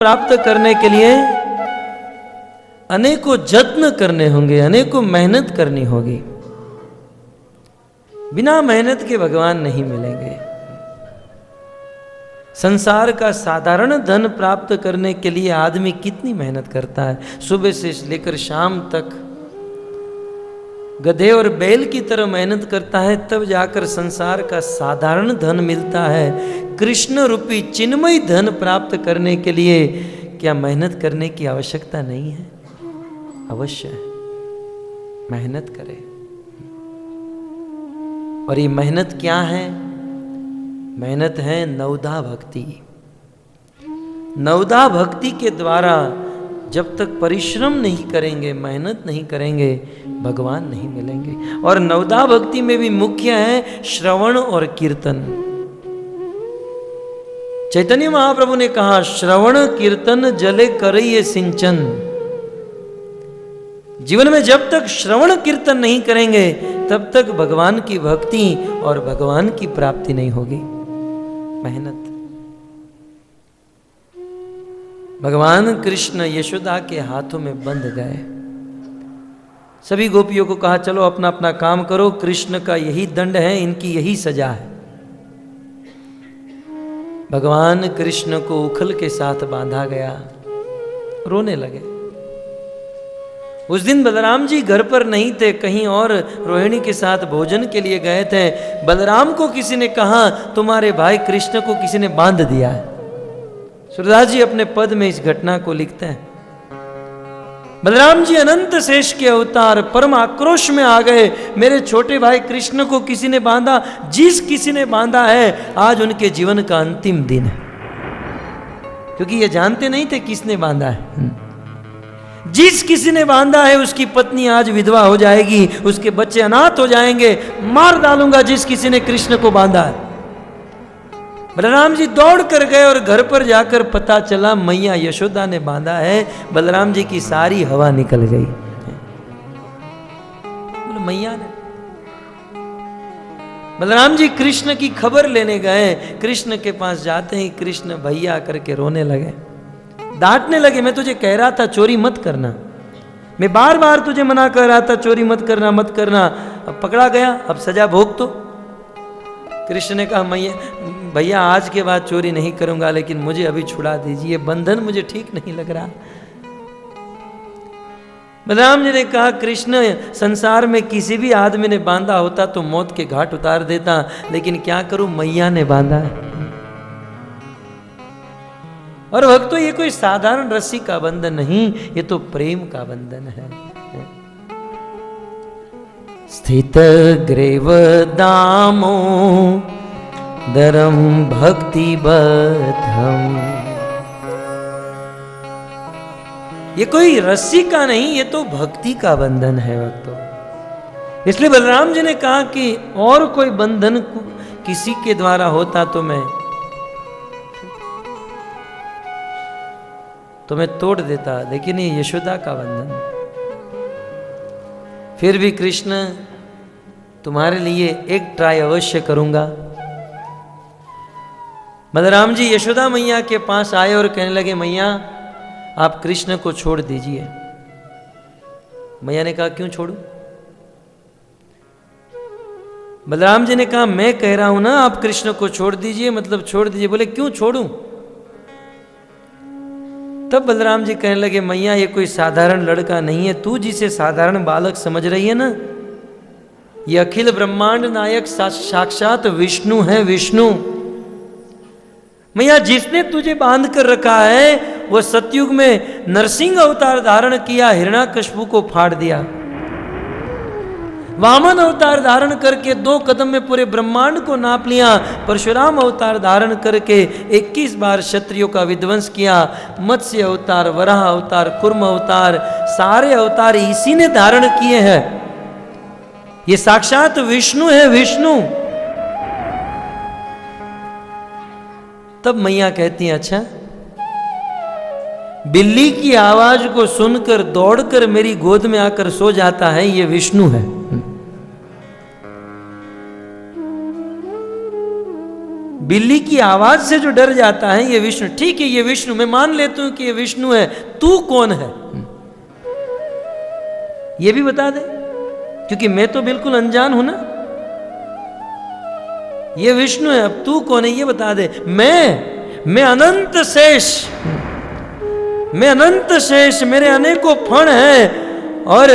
प्राप्त करने के लिए अनेकों जत्न करने होंगे, अनेकों मेहनत करनी होगी। बिना मेहनत के भगवान नहीं मिलेंगे। संसार का साधारण धन प्राप्त करने के लिए आदमी कितनी मेहनत करता है, सुबह से लेकर शाम तक गधे और बैल की तरह मेहनत करता है, तब जाकर संसार का साधारण धन मिलता है। कृष्ण रूपी चिन्मय धन प्राप्त करने के लिए क्या मेहनत करने की आवश्यकता नहीं है? अवश्य है, मेहनत करें। और ये मेहनत क्या है? मेहनत है नवधा भक्ति। नवधा भक्ति के द्वारा जब तक परिश्रम नहीं करेंगे, मेहनत नहीं करेंगे, भगवान नहीं मिलेंगे। और नवधा भक्ति में भी मुख्य है श्रवण और कीर्तन। चैतन्य महाप्रभु ने कहा, श्रवण कीर्तन जले करइए सिंचन। जीवन में जब तक श्रवण कीर्तन नहीं करेंगे तब तक भगवान की भक्ति और भगवान की प्राप्ति नहीं होगी। मेहनत। भगवान कृष्ण यशोदा के हाथों में बंध गए। सभी गोपियों को कहा, चलो अपना अपना काम करो, कृष्ण का यही दंड है, इनकी यही सजा है। भगवान कृष्ण को उखल के साथ बांधा गया, रोने लगे। उस दिन बलराम जी घर पर नहीं थे, कहीं और रोहिणी के साथ भोजन के लिए गए थे। बलराम को किसी ने कहा, तुम्हारे भाई कृष्ण को किसी ने बांध दिया है। सूरदास जी अपने पद में इस घटना को लिखते हैं। बलराम जी अनंत शेष के अवतार परम आक्रोश में आ गए, मेरे छोटे भाई कृष्ण को किसी ने बांधा। जिस किसी ने बांधा है आज उनके जीवन का अंतिम दिन है, क्योंकि ये जानते नहीं थे किसने बांधा है। जिस किसी ने बांधा है उसकी पत्नी आज विधवा हो जाएगी, उसके बच्चे अनाथ हो जाएंगे, मार डालूंगा जिस किसी ने कृष्ण को बांधा है। बलराम जी दौड़ कर गए और घर पर जाकर पता चला मैया यशोदा ने बांधा है। बलराम जी की सारी हवा निकल गई। बोले मैया ने। बलराम जी कृष्ण की खबर लेने गए। कृष्ण के पास जाते ही कृष्ण भैया करके रोने लगे, डांटने लगे। मैं तुझे कह रहा था चोरी मत करना, मैं बार बार तुझे मना कर रहा था चोरी मत करना मत करना, अब पकड़ा गया, अब सजा भोग। तो कृष्ण ने कहा, भैया आज के बाद चोरी नहीं करूंगा, लेकिन मुझे अभी छुड़ा दीजिए, बंधन मुझे ठीक नहीं लग रहा। बलराम जी ने कहा, कृष्ण संसार में किसी भी आदमी ने बांधा होता तो मौत के घाट उतार देता, लेकिन क्या करूं, मैया ने बांधा है। और भक्तों, ये कोई साधारण रस्सी का बंधन नहीं, ये तो प्रेम का बंधन है। स्थित ग्रेव दामो दरम भक्ति बद्धम। ये कोई रस्सी का नहीं, ये तो भक्ति का बंधन है भक्तों। इसलिए बलराम जी ने कहा कि और कोई बंधन किसी के द्वारा होता तो मैं तोड़ देता, लेकिन ये यशोदा का बंधन। फिर भी कृष्ण तुम्हारे लिए एक ट्राई अवश्य करूंगा। बलराम जी यशोदा मैया के पास आए और कहने लगे, मैया आप कृष्ण को छोड़ दीजिए। मैया ने कहा, क्यों छोड़ूं? बलराम जी ने कहा, मैं कह रहा हूं ना आप कृष्ण को छोड़ दीजिए, मतलब छोड़ दीजिए। बोले क्यों छोड़ूं? तब बलराम जी कहने लगे, मैया ये कोई साधारण लड़का नहीं है, तू जिसे साधारण बालक समझ रही है ना, ये अखिल ब्रह्मांड नायक साक्षात विष्णु है, विष्णु। मैया जिसने तुझे बांध कर रखा है वो सतयुग में नरसिंह अवतार धारण किया, हिरण्याकश्यप को फाड़ दिया। वामन अवतार धारण करके 2 कदम में पूरे ब्रह्मांड को नाप लिया। परशुराम अवतार धारण करके 21 बार क्षत्रियों का विध्वंस किया। मत्स्य अवतार, वराह अवतार, कुर्म अवतार, सारे अवतार इसी ने धारण किए हैं। ये साक्षात विष्णु है, विष्णु। तब मैया कहती है, अच्छा बिल्ली की आवाज को सुनकर दौड़कर मेरी गोद में आकर सो जाता है, ये विष्णु है। बिल्ली की आवाज से जो डर जाता है ये विष्णु। ठीक है, ये विष्णु, मैं मान लेता हूं कि ये विष्णु है, तू कौन है ये भी बता दे, क्योंकि मैं तो बिल्कुल अनजान हूं ना। ये विष्णु है, अब तू कौन है ये बता दे। मैं अनंत शेष, मैं अनंत शेष, मेरे अनेकों फण हैं और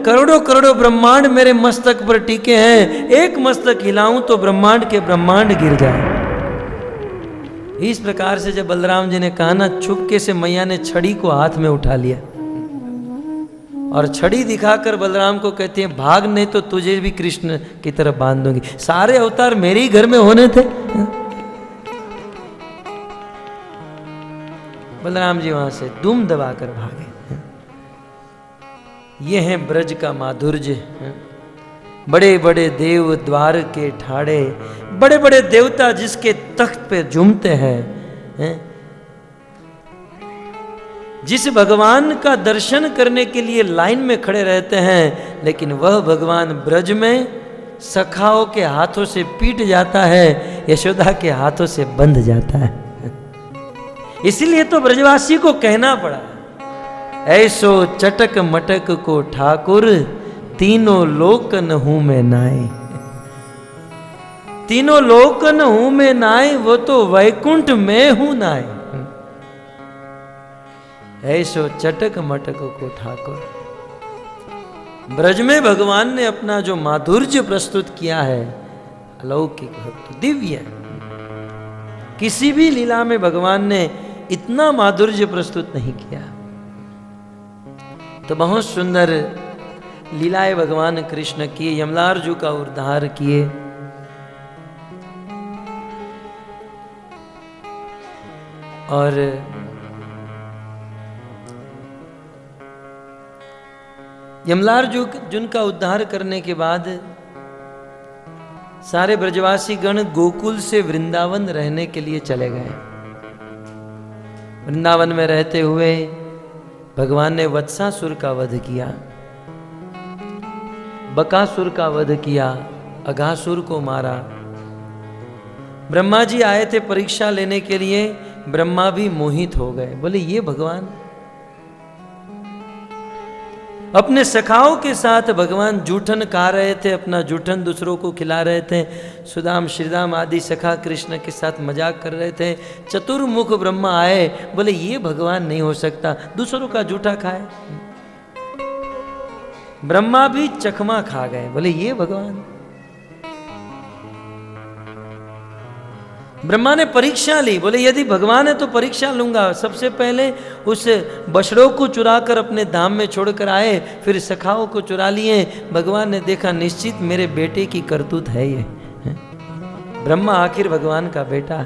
करोड़ों करोड़ों ब्रह्मांड मेरे मस्तक पर टिके हैं। एक मस्तक हिलाऊं तो ब्रह्मांड के ब्रह्मांड गिर जाए। इस प्रकार से जब बलराम जी ने कहा ना, चुपके से मैया ने छड़ी को हाथ में उठा लिया और छड़ी दिखाकर बलराम को कहती है, भाग नहीं तो तुझे भी कृष्ण की तरफ बांध दूंगी। सारे अवतार मेरे ही घर में होने थे। बलराम जी वहां से दुम दबाकर भागे। ये है ब्रज का माधुर्य। बड़े बड़े देव द्वार के ठाड़े, बड़े बड़े देवता जिसके तख्त पे झूमते हैं, जिस भगवान का दर्शन करने के लिए लाइन में खड़े रहते हैं, लेकिन वह भगवान ब्रज में सखाओं के हाथों से पीट जाता है, यशोदा के हाथों से बंध जाता है। इसलिए तो ब्रजवासी को कहना पड़ा, ऐसो चटक मटक को ठाकुर, तीनों लोकन हूं मैं नाए। तीनों लोकन हूं मैं नाए, वो तो वैकुंठ में हूं नाए। ऐसो चटक मटक को ठाकुर। ब्रज में भगवान ने अपना जो माधुर्य प्रस्तुत किया है, अलौकिक भक्त दिव्य। किसी भी लीला में भगवान ने इतना माधुर्य प्रस्तुत नहीं किया। तो बहुत सुंदर लीलाएं भगवान कृष्ण किए, यमलार्जु का उद्धार किए। और यमलार्जुन का उद्धार करने के बाद सारे ब्रजवासी गण गोकुल से वृंदावन रहने के लिए चले गए। वृंदावन में रहते हुए भगवान ने वत्सासुर का वध किया, बकासुर का वध किया, अघासुर को मारा। ब्रह्मा जी आए थे परीक्षा लेने के लिए, ब्रह्मा भी मोहित हो गए। बोले ये भगवान, अपने सखाओं के साथ भगवान जूठन खा रहे थे, अपना जूठन दूसरों को खिला रहे थे। सुदाम श्रीदाम आदि सखा कृष्ण के साथ मजाक कर रहे थे। चतुर्मुख ब्रह्मा आए, बोले ये भगवान नहीं हो सकता, दूसरों का जूठा खाए। ब्रह्मा भी चखमा खा गए, बोले ये भगवान। ब्रह्मा ने परीक्षा ली, बोले यदि भगवान है तो परीक्षा लूंगा। सबसे पहले उस बछड़ों को चुराकर अपने धाम में छोड़कर आए, फिर सखाओं को चुरा लिए। भगवान ने देखा निश्चित मेरे बेटे की करतूत है ये। ब्रह्मा आखिर भगवान का बेटा।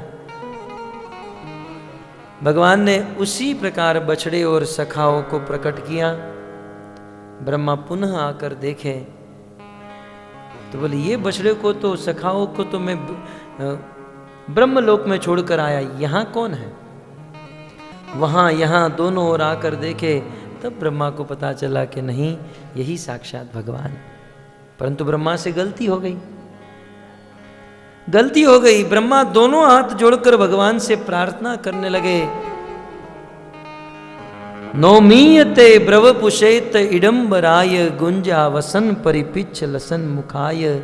भगवान ने उसी प्रकार बछड़े और सखाओं को प्रकट किया। ब्रह्मा पुनः आकर देखे तो बोले ये बछड़े को तो, सखाओं को तो मैं ब्रह्मलोक में छोड़कर आया, यहां कौन है? वहां यहां दोनों ओर आकर देखे, तब ब्रह्मा को पता चला कि नहीं, यही साक्षात भगवान। परंतु ब्रह्मा से गलती हो गई, गलती हो गई। ब्रह्मा दोनों हाथ जोड़कर भगवान से प्रार्थना करने लगे। नौमीयते ब्रवपुषेत इडंबराय, गुंजा वसन परिपिच्छ लसन मुखाय,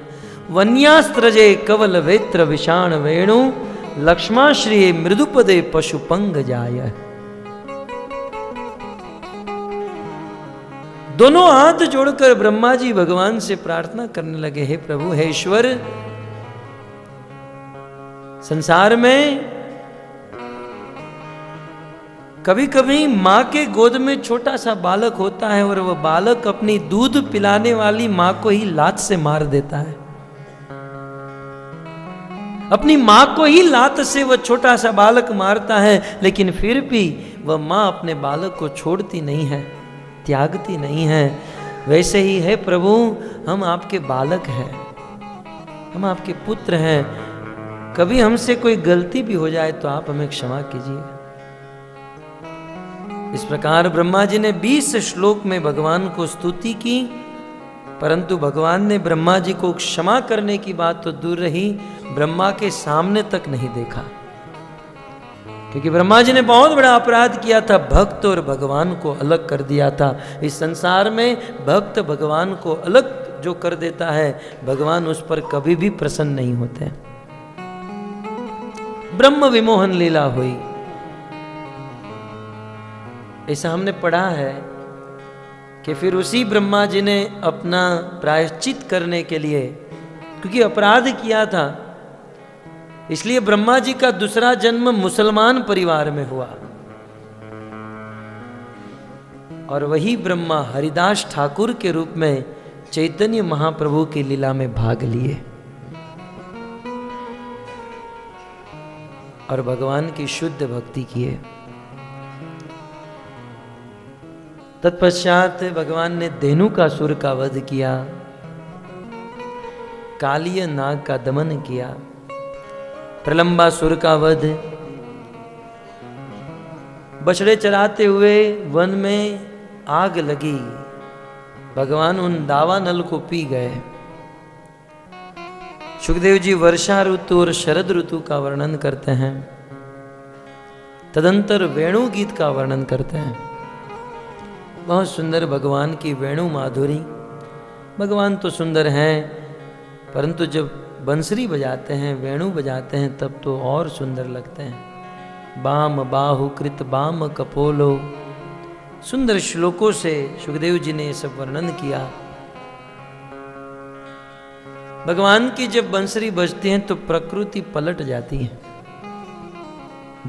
वन्यास्त्रजे कवल वेत्र विषाण वेणु, लक्ष्माश्रिये मृदुपदे पशुपंग जाय। दोनों हाथ जोड़कर ब्रह्मा जी भगवान से प्रार्थना करने लगे, हे प्रभु, हे ईश्वर, संसार में कभी कभी मां के गोद में छोटा सा बालक होता है और वह बालक अपनी दूध पिलाने वाली मां को ही लात से मार देता है। अपनी मां को ही लात से वह छोटा सा बालक मारता है, लेकिन फिर भी वह मां अपने बालक को छोड़ती नहीं है, त्यागती नहीं है। वैसे ही है प्रभु, हम आपके बालक हैं, हम आपके पुत्र हैं। कभी हमसे कोई गलती भी हो जाए तो आप हमें क्षमा कीजिए। इस प्रकार ब्रह्मा जी ने 20 श्लोक में भगवान को स्तुति की, परंतु भगवान ने ब्रह्मा जी को क्षमा करने की बात तो दूर रही, ब्रह्मा के सामने तक नहीं देखा, क्योंकि ब्रह्मा जी ने बहुत बड़ा अपराध किया था, भक्त और भगवान को अलग कर दिया था। इस संसार में भक्त भगवान को अलग जो कर देता है, भगवान उस पर कभी भी प्रसन्न नहीं होते। ब्रह्म विमोहन लीला हुई, ऐसा हमने पढ़ा है कि फिर उसी ब्रह्मा जी ने अपना प्रायश्चित करने के लिए, क्योंकि अपराध किया था, इसलिए ब्रह्मा जी का दूसरा जन्म मुसलमान परिवार में हुआ, और वही ब्रह्मा हरिदास ठाकुर के रूप में चैतन्य महाप्रभु की लीला में भाग लिए और भगवान की शुद्ध भक्ति किए। तत्पश्चात भगवान ने धेनुकासुर का वध किया, कालिय नाग का दमन किया, प्रलंबासुर का वध, बछड़े चराते हुए वन में आग लगी, भगवान उन दावानल को पी गए। सुखदेव जी वर्षा ऋतु और शरद ऋतु का वर्णन करते हैं, तदंतर वेणु गीत का वर्णन करते हैं। बहुत सुंदर भगवान की वेणु माधुरी। भगवान तो सुंदर हैं, परंतु जब बंसरी बजाते हैं, वेणु बजाते हैं, तब तो और सुंदर लगते हैं। बाम बाहु कृत बाम कपोलो, सुंदर श्लोकों से सुखदेव जी ने सब वर्णन किया। भगवान की जब बंसरी बजती है तो प्रकृति पलट जाती है,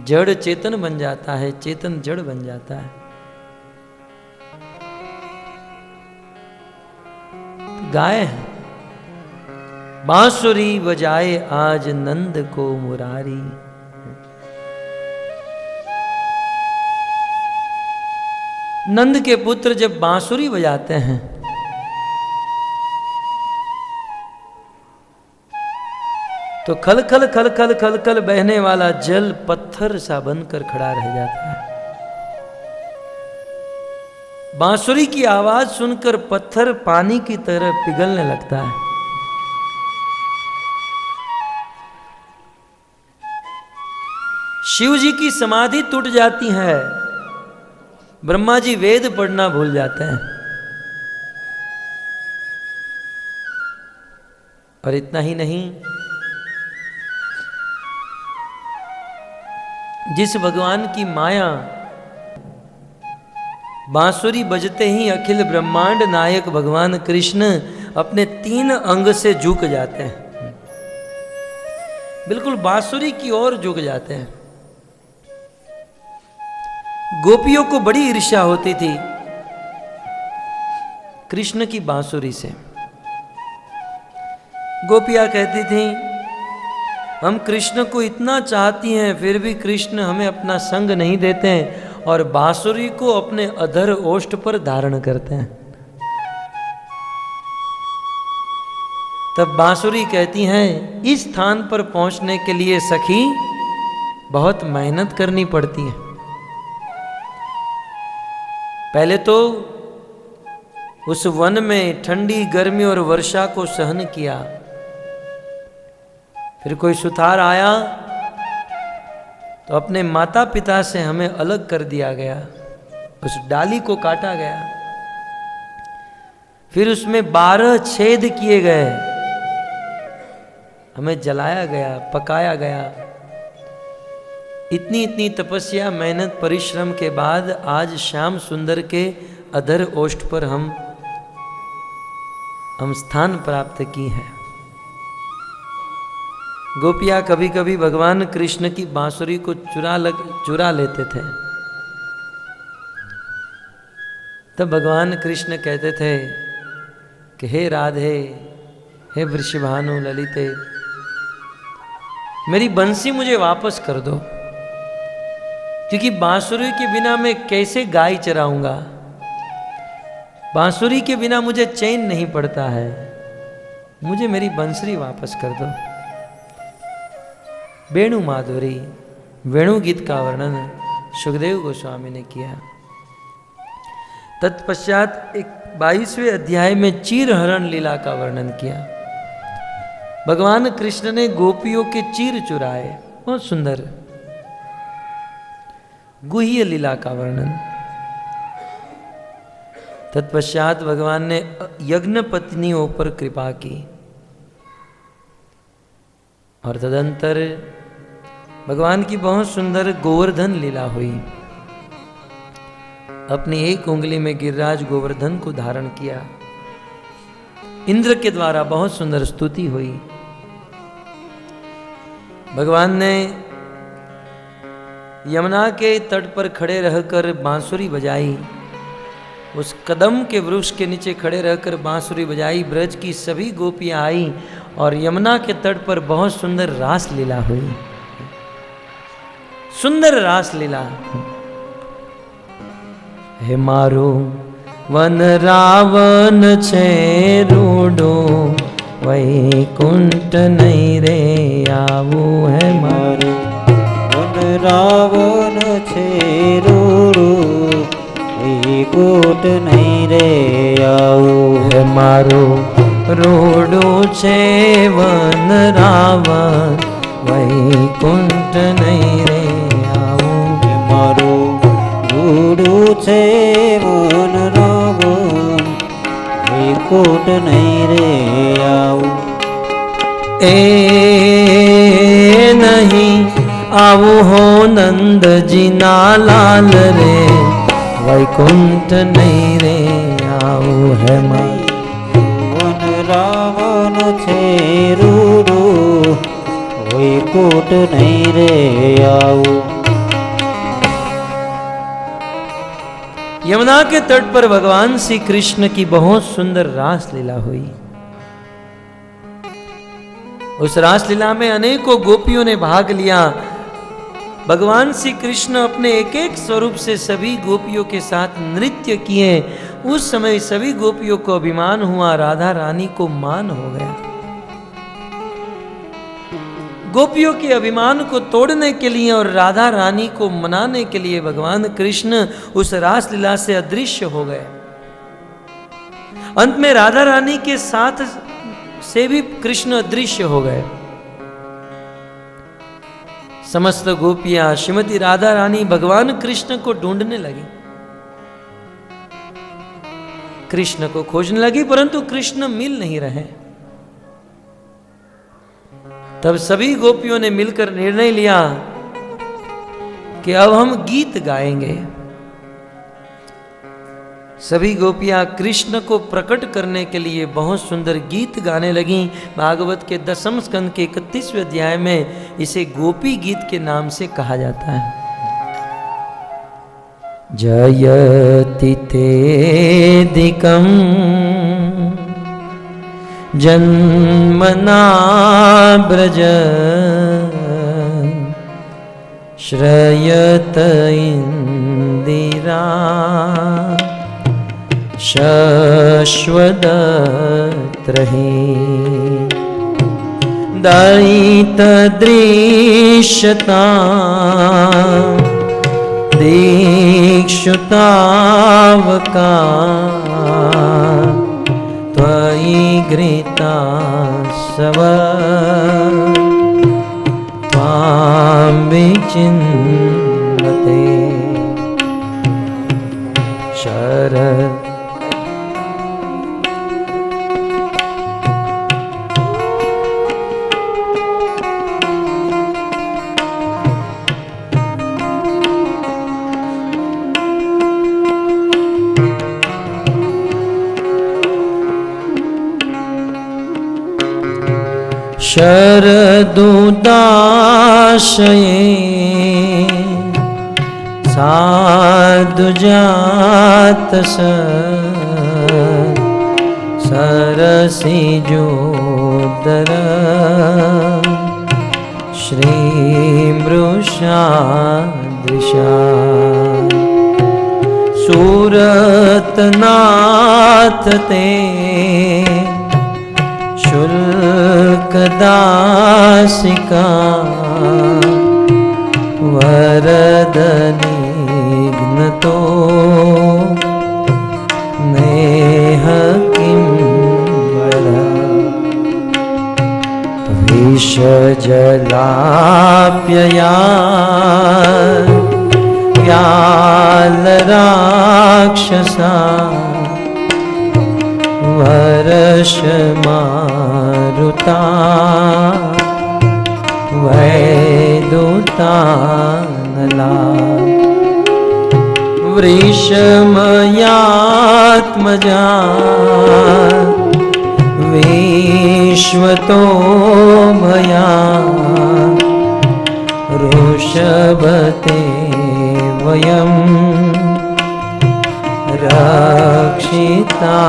जड़ चेतन बन जाता है, चेतन जड़ बन जाता है। गाए हैं, बांसुरी बजाए आज नंद को मुरारी। नंद के पुत्र जब बांसुरी बजाते हैं तो खल खल खल खल खल खल बहने वाला जल पत्थर सा बनकर खड़ा रह जाता है। बांसुरी की आवाज सुनकर पत्थर पानी की तरह पिघलने लगता है। शिव जी की समाधि टूट जाती है, ब्रह्मा जी वेद पढ़ना भूल जाते हैं। और इतना ही नहीं, जिस भगवान की माया बांसुरी बजते ही अखिल ब्रह्मांड नायक भगवान कृष्ण अपने 3 अंग से झुक जाते हैं, बिल्कुल बांसुरी की ओर झुक जाते हैं। गोपियों को बड़ी ईर्ष्या होती थी कृष्ण की बांसुरी से। गोपियां कहती थी, हम कृष्ण को इतना चाहती हैं, फिर भी कृष्ण हमें अपना संग नहीं देते हैं और बांसुरी को अपने अधर ओष्ठ पर धारण करते हैं। तब बांसुरी कहती हैं, इस स्थान पर पहुंचने के लिए सखी बहुत मेहनत करनी पड़ती है। पहले तो उस वन में ठंडी गर्मी और वर्षा को सहन किया, फिर कोई सुथार आया तो अपने माता पिता से हमें अलग कर दिया गया, उस डाली को काटा गया, फिर उसमें 12 छेद किए गए, हमें जलाया गया, पकाया गया। इतनी इतनी तपस्या, मेहनत, परिश्रम के बाद आज श्याम सुंदर के अधर ओष्ठ पर हम स्थान प्राप्त की है। गोपियां कभी कभी भगवान कृष्ण की बांसुरी को चुरा लेते थे। तब भगवान कृष्ण कहते थे कि हे राधे, हे वृषभानु ललिते, मेरी बंसी मुझे वापस कर दो, क्योंकि बांसुरी के बिना मैं कैसे गाय चराऊंगा, बांसुरी के बिना मुझे चैन नहीं पड़ता है, मुझे मेरी बंसुरी वापस कर दो। वेणु माधुरी, वेणु गीत का वर्णन सुखदेव गोस्वामी ने किया। तत्पश्चात 22वें अध्याय में चीरहरण लीला का वर्णन किया। भगवान कृष्ण ने गोपियों के चीर चुराए, बहुत सुंदर गुह्य लीला का वर्णन। तत्पश्चात भगवान ने यज्ञ पत्नियों पर कृपा की और तदंतर भगवान की बहुत सुंदर गोवर्धन लीला हुई। अपनी एक उंगली में गिरिराज गोवर्धन को धारण किया। इंद्र के द्वारा बहुत सुंदर स्तुति हुई। भगवान ने यमुना के तट पर खड़े रहकर बांसुरी बजाई, उस कदम के वृक्ष के नीचे खड़े रहकर बांसुरी बजाई। ब्रज की सभी गोपियां आई और यमुना के तट पर बहुत सुंदर रास लीला हुई, सुंदर रास लीला। हे मारो वन रावण छे रूडो, वैकुंठ नहीं रे आवू। है मारो वन रावण छे रूडो, वैकुंठ नहीं रे आवू। है मारो रूडो छे वन रावण, वैकुंठ नहीं रे आवू। मारो रूडो छे वन रावण, वैकुंठ नहीं रे आवू। ए नहीं आवू हो नंद जी ना लाल रे, वैकुंठ नहीं रे आवू। है वन रावण छे रूडो, वैकुंठ नहीं रे आवू। यमुना के तट पर भगवान श्री कृष्ण की बहुत सुंदर रास लीला हुई। उस रास लीला में अनेकों गोपियों ने भाग लिया। भगवान श्री कृष्ण अपने एक एक स्वरूप से सभी गोपियों के साथ नृत्य किए। उस समय सभी गोपियों को अभिमान हुआ, राधा रानी को मान हो गया। गोपियों के अभिमान को तोड़ने के लिए और राधा रानी को मनाने के लिए भगवान कृष्ण उस रास लीला से अदृश्य हो गए। अंत में राधा रानी के साथ से भी कृष्ण अदृश्य हो गए। समस्त गोपियां श्रीमती राधा रानी भगवान कृष्ण को ढूंढने लगी, कृष्ण को खोजने लगी, परंतु कृष्ण मिल नहीं रहे। तब सभी गोपियों ने मिलकर निर्णय लिया कि अब हम गीत गाएंगे। सभी गोपियां कृष्ण को प्रकट करने के लिए बहुत सुंदर गीत गाने लगी। भागवत के 10वें स्कंद के 31वें अध्याय में इसे गोपी गीत के नाम से कहा जाता है। जयति तेदिकं जन्मना ब्रज, श्रयत इंदिरा शश्वदत्रहि। दयित दृश्यता दीक्षुतावका, त्वयि घृता सव त्वां विचिन्वते। शरद शरदुदाशये साधुजातस, सरसिजोदर श्रीमृषादृशा। सूरतनाथ ते शुल्कदासिका, वरदनिघ्नतो नेह किं वद। प्राप्यया व्यालराक्षसा वर्षमारुता वैदुतानला वृषमयात्मजा विश्वतो भया ऋषभते वयं रक्षिता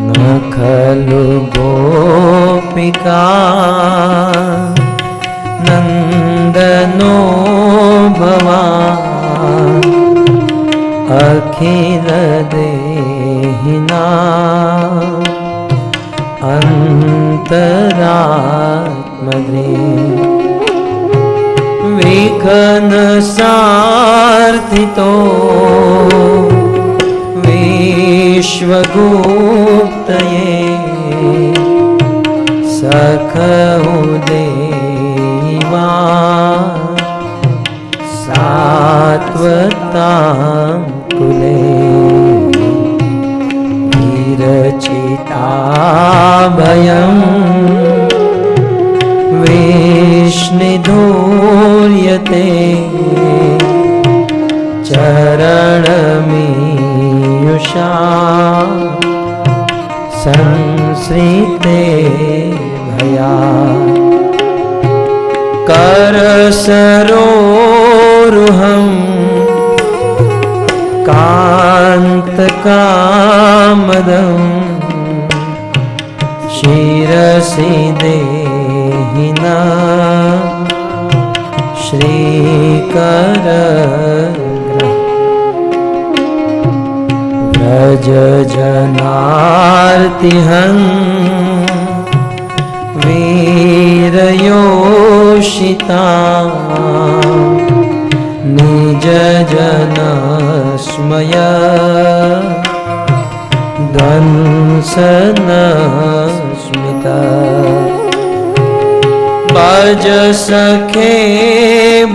न खलु गोपिका नन्दनो भवान् अखिल देहिना अंतरात्मने विघ्न सार्थितो विश्वगुप्तये सखौ देवा सात्वतां कुले विरचिता भयं विष्णुधूर्यते चरणमीयुषा संश्रिते भया करसरोरुहं कान्तकामदं शिरसि देहिना श्रीकरग्रह व्रज जनार्तिहं वीरयोषिता निज जनस्मय ध्वंसनस्मिता भज सखे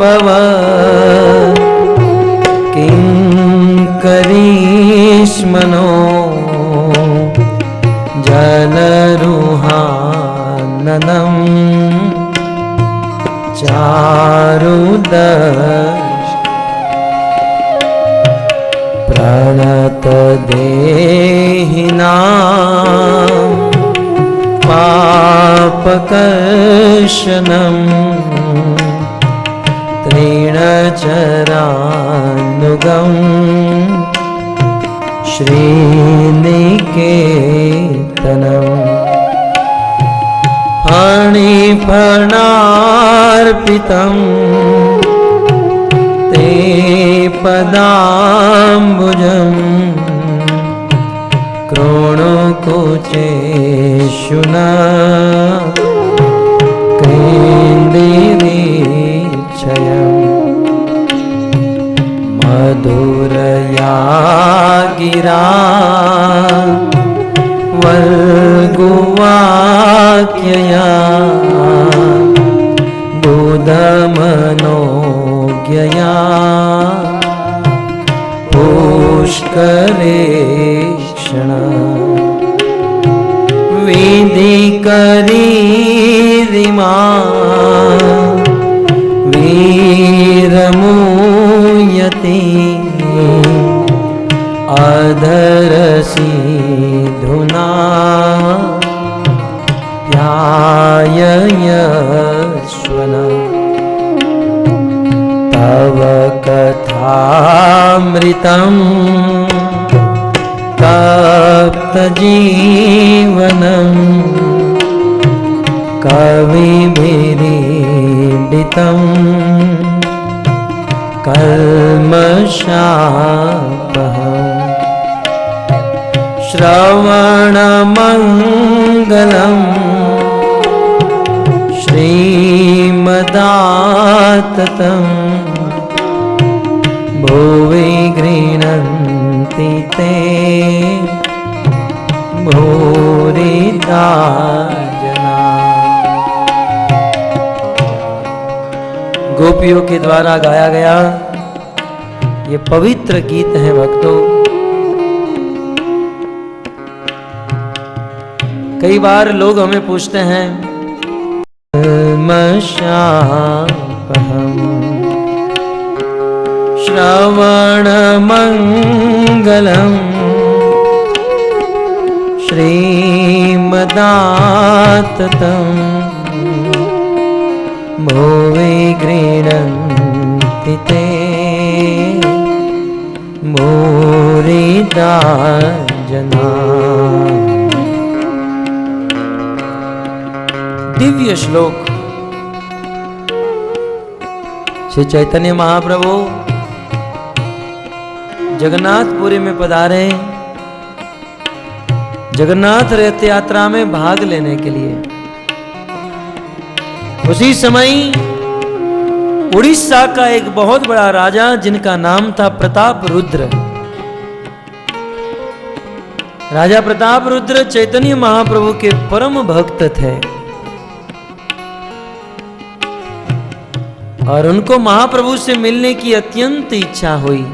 भव किंकरीष्मनो जलरुहाननं चारुदश प्रणतदेहिनां पापकर्षणं तृणचरानुगं श्रीनिकेतनं फणिफणार्पितं ते पदाम्बुजं क्रोणकुचेषुना केन्दिरीक्षयम् मधुरया गिरा वल्गुवाक्यया बुधमनोज्ञया पुष्करेक्षण विधिकरीरिमा वीरमुयति अधरसिधुना ध्याययस्वना तव कथामृतं तप्तजीवनं कविभिरीडितं कल्मषापहम् श्रवणमङ्गलं श्रीमदाततं भुवि गृह्णन्ति ते भूरिदा जना गोपियों के द्वारा गाया गया ये पवित्र गीत है भक्तों। कई बार लोग हमें पूछते हैं श्रवण मंगलम श्रीमदाततं भुवि गृह्णन्ति ते मुरीदा जना। दिव्य श्लोक श्री चैतन्य महाप्रभु जगन्नाथपुरी में पधारे जगन्नाथ रथ यात्रा में भाग लेने के लिए। उसी समय उड़ीसा का एक बहुत बड़ा राजा जिनका नाम था प्रताप रुद्र, राजा प्रताप रुद्र चैतन्य महाप्रभु के परम भक्त थे और उनको महाप्रभु से मिलने की अत्यंत इच्छा हुई।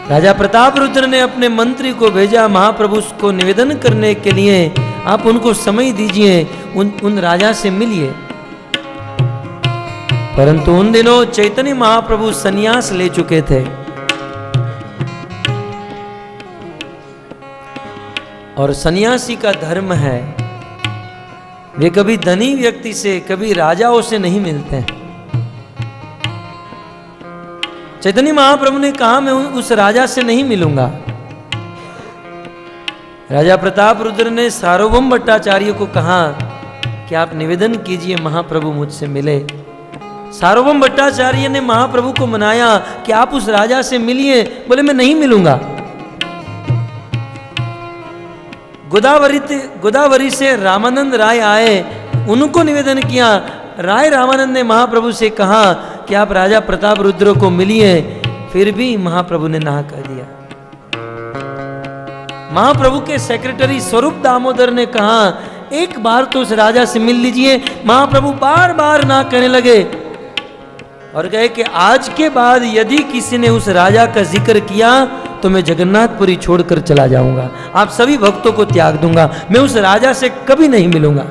राजा प्रताप रुद्र ने अपने मंत्री को भेजा महाप्रभु को निवेदन करने के लिए, आप उनको समय दीजिए, उन राजा से मिलिए। परंतु उन दिनों चैतन्य महाप्रभु संन्यास ले चुके थे और सन्यासी का धर्म है वे कभी धनी व्यक्ति से कभी राजाओं से नहीं मिलते हैं। चैतन्य महाप्रभु ने कहा मैं उस राजा से नहीं मिलूंगा। राजा प्रताप रुद्र ने सार्वभौम भट्टाचार्य को कहा कि आप निवेदन कीजिए महाप्रभु मुझसे मिले। सार्वभौम भट्टाचार्य ने महाप्रभु को मनाया कि आप उस राजा से मिलिए। बोले मैं नहीं मिलूंगा। गोदावरी से रामानंद राय आए, उनको निवेदन किया। राय रामानंद ने महाप्रभु से कहा कि आप राजा प्रताप रुद्र को मिलिए, फिर भी महाप्रभु ने ना कर दिया। महाप्रभु के सेक्रेटरी स्वरूप दामोदर ने कहा एक बार तो उस राजा से मिल लीजिए। महाप्रभु बार बार ना कहने लगे और कहे कि आज के बाद यदि किसी ने उस राजा का जिक्र किया तो मैं जगन्नाथपुरी छोड़कर चला जाऊंगा, आप सभी भक्तों को त्याग दूंगा, मैं उस राजा से कभी नहीं मिलूंगा।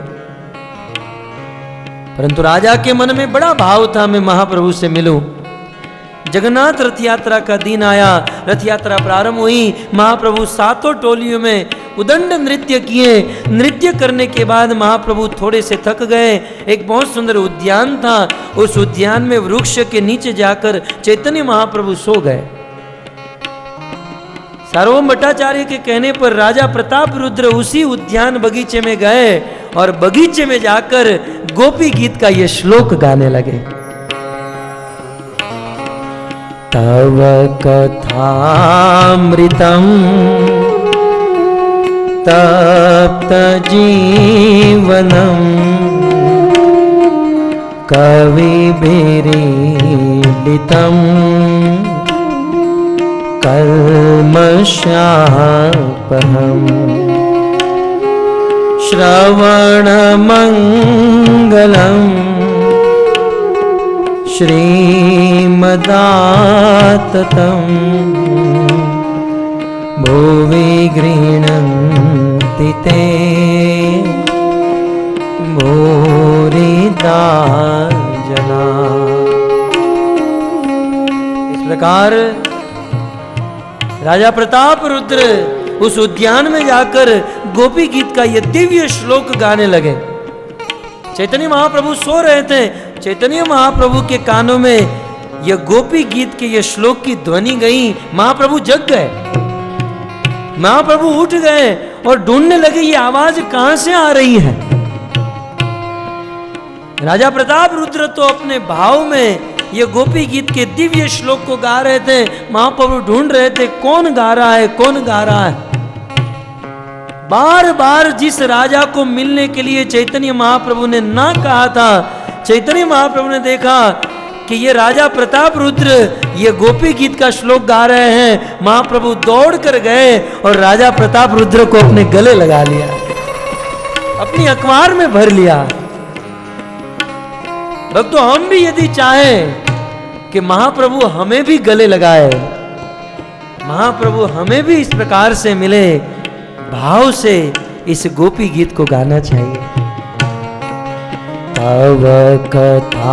परंतु राजा के मन में बड़ा भाव था मैं महाप्रभु से मिलूं। जगन्नाथ रथ यात्रा का दिन आया, रथ यात्रा प्रारंभ हुई। महाप्रभु सातों टोलियों में उदंड नृत्य किए। नृत्य करने के बाद महाप्रभु थोड़े से थक गए। एक बहुत सुंदर उद्यान था, उस उद्यान में वृक्ष के नीचे जाकर चैतन्य महाप्रभु सो गए। सार्वभौम भट्टाचार्य के कहने पर राजा प्रताप रुद्र उसी उद्यान बगीचे में गए और बगीचे में जाकर गोपी गीत का ये श्लोक गाने लगे। तव कथामृतम तप्त जीवनम कविभिरीडितम कल्मषापहम् श्रवणमङ्गलम् श्रीमदाततं भुवि गृह्णन्ति ते मुरीदा जना। इस प्रकार राजा प्रताप रुद्र उस उद्यान में जाकर गोपी गीत का यह दिव्य श्लोक गाने लगे। चैतन्य महाप्रभु सो रहे थे। चैतन्य महाप्रभु के कानों में यह गोपी गीत के यह श्लोक की ध्वनि गई। महाप्रभु जग गए, महाप्रभु उठ गए और ढूंढने लगे ये आवाज कहां से आ रही है। राजा प्रताप रुद्र तो अपने भाव में ये गोपी गीत के दिव्य श्लोक को गा रहे थे। महाप्रभु ढूंढ रहे थे कौन गा रहा है, कौन गा रहा है। बार बार जिस राजा को मिलने के लिए चैतन्य महाप्रभु ने ना कहा था, चैतन्य महाप्रभु ने देखा कि ये राजा प्रताप रुद्र ये गोपी गीत का श्लोक गा रहे हैं। महाप्रभु दौड़ कर गए और राजा प्रताप रुद्र को अपने गले लगा लिया, अपनी अखबार में भर लिया। भक्तों, हम भी यदि चाहें कि महाप्रभु हमें भी गले लगाए, महाप्रभु हमें भी इस प्रकार से मिले, भाव से इस गोपी गीत को गाना चाहिए। तव कथामृतम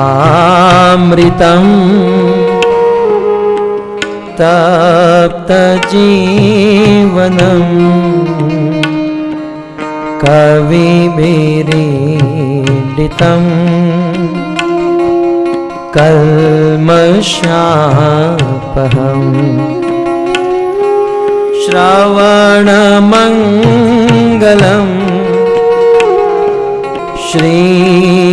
तप्त जीवनम कविभिरीडितम कल्मषापहम् श्रवणमङ्गलम् श्रीमदाततम्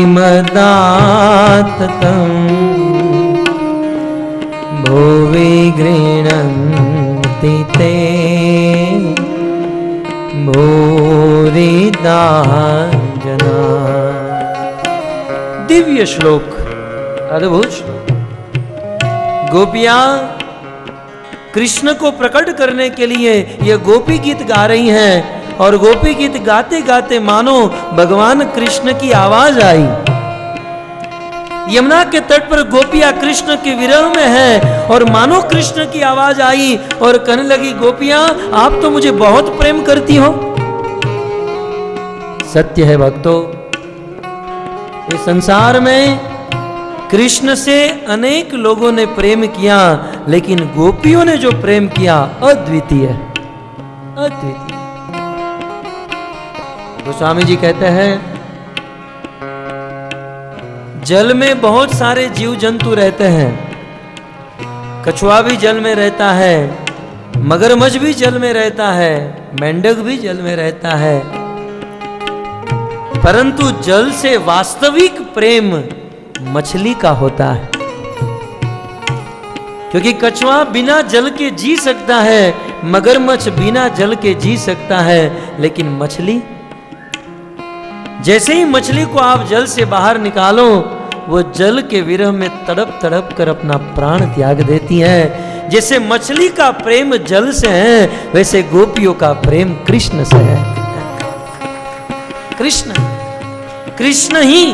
भुवि गृह्णन्ति ते भूरिदा जना। दिव्य श्लोक, अद्भुत श्लोक। गोपियां कृष्ण को प्रकट करने के लिए ये गोपी गीत गा रही हैं, और गोपी गीत गाते गाते मानो भगवान कृष्ण की आवाज आई। यमुना के तट पर गोपियां कृष्ण के विरह में हैं, और मानो कृष्ण की आवाज आई और कहने लगी, गोपियां आप तो मुझे बहुत प्रेम करती हो। सत्य है भक्तों, इस संसार में कृष्ण से अनेक लोगों ने प्रेम किया, लेकिन गोपियों ने जो प्रेम किया अद्वितीय, अद्वितीय। गोस्वामी जी कहते हैं, जल में बहुत सारे जीव जंतु रहते हैं। कछुआ भी जल में रहता है, मगरमच्छ भी जल में रहता है, मेंढक भी जल में रहता है, परंतु जल से वास्तविक प्रेम मछली का होता है। क्योंकि कछुआ बिना जल के जी सकता है, मगरमच्छ बिना जल के जी सकता है, लेकिन मछली, जैसे ही मछली को आप जल से बाहर निकालो, वो जल के विरह में तड़प तड़प कर अपना प्राण त्याग देती है। जैसे मछली का प्रेम जल से है, वैसे गोपियों का प्रेम कृष्ण से है। कृष्ण, कृष्ण ही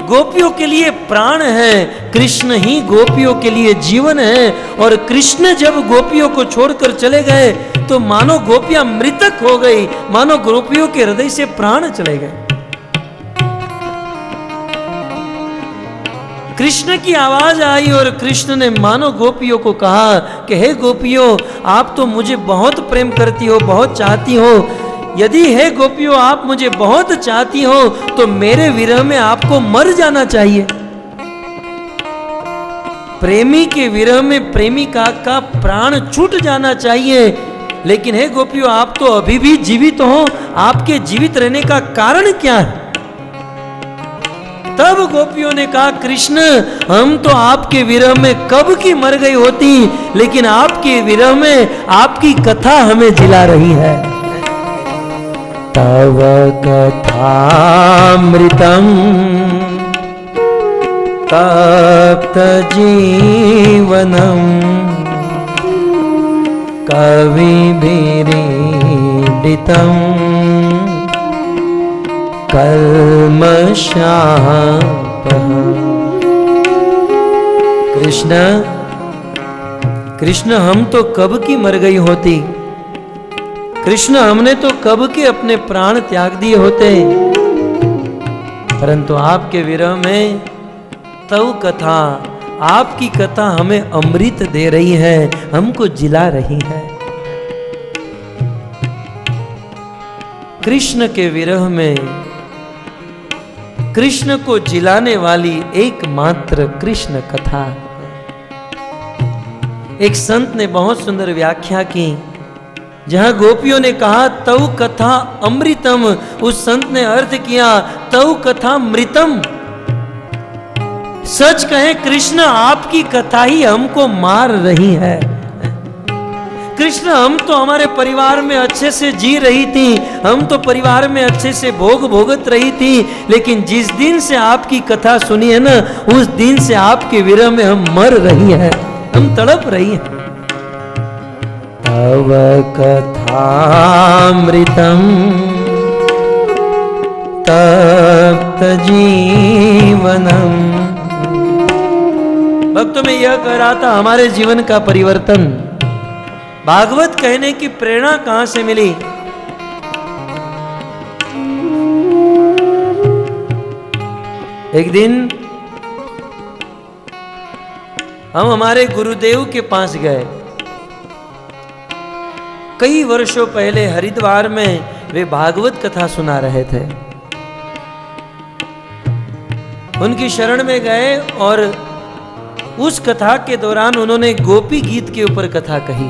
गोपियों के लिए प्राण है, कृष्ण ही गोपियों के लिए जीवन है। और कृष्ण जब गोपियों को छोड़कर चले गए तो मानो गोपियां मृतक हो गई, मानो गोपियों के हृदय से प्राण चले गए। कृष्ण की आवाज आई और कृष्ण ने मानो गोपियों को कहा कि हे गोपियों, आप तो मुझे बहुत प्रेम करती हो, बहुत चाहती हो। यदि हे गोपियों आप मुझे बहुत चाहती हो तो मेरे विरह में आपको मर जाना चाहिए। प्रेमी के विरह में प्रेमिका का प्राण छूट जाना चाहिए। लेकिन हे गोपियों, आप तो अभी भी जीवित हो, आपके जीवित रहने का कारण क्या है? तब गोपियों ने कहा, कृष्ण हम तो आपके विरह में कब की मर गई होती, लेकिन आपके विरह में आपकी कथा हमें जिला रही है। तव कथामृतम तप्त जीवनम कविभिरीडितम कल्मषापहम्। कृष्ण, कृष्ण हम तो कब की मर गई होती, कृष्ण हमने तो कब के अपने प्राण त्याग दिए होते, परंतु आपके विरह में तव कथा, आपकी कथा हमें अमृत दे रही है, हमको जिला रही है। कृष्ण के विरह में कृष्ण को जिलाने वाली एकमात्र कृष्ण कथा। एक संत ने बहुत सुंदर व्याख्या की, जहां गोपियों ने कहा तव कथा अमृतम, उस संत ने अर्थ किया तव कथा मृतम। सच कहे कृष्ण आपकी कथा ही हमको मार रही है। कृष्ण हम तो हमारे परिवार में अच्छे से जी रही थी, हम तो परिवार में अच्छे से भोगत रही थी, लेकिन जिस दिन से आपकी कथा सुनी है ना, उस दिन से आपके विरह में हम मर रही हैं, हम तड़प रही हैं। तव कथामृतम तप्त जीवनम भक्तों में यह कह रहा था हमारे जीवन का परिवर्तन भागवत कहने की प्रेरणा कहां से मिली। एक दिन हम हमारे गुरुदेव के पास गए। कई वर्षों पहले हरिद्वार में वे भागवत कथा सुना रहे थे। उनकी शरण में गए और उस कथा के दौरान उन्होंने गोपी गीत के ऊपर कथा कही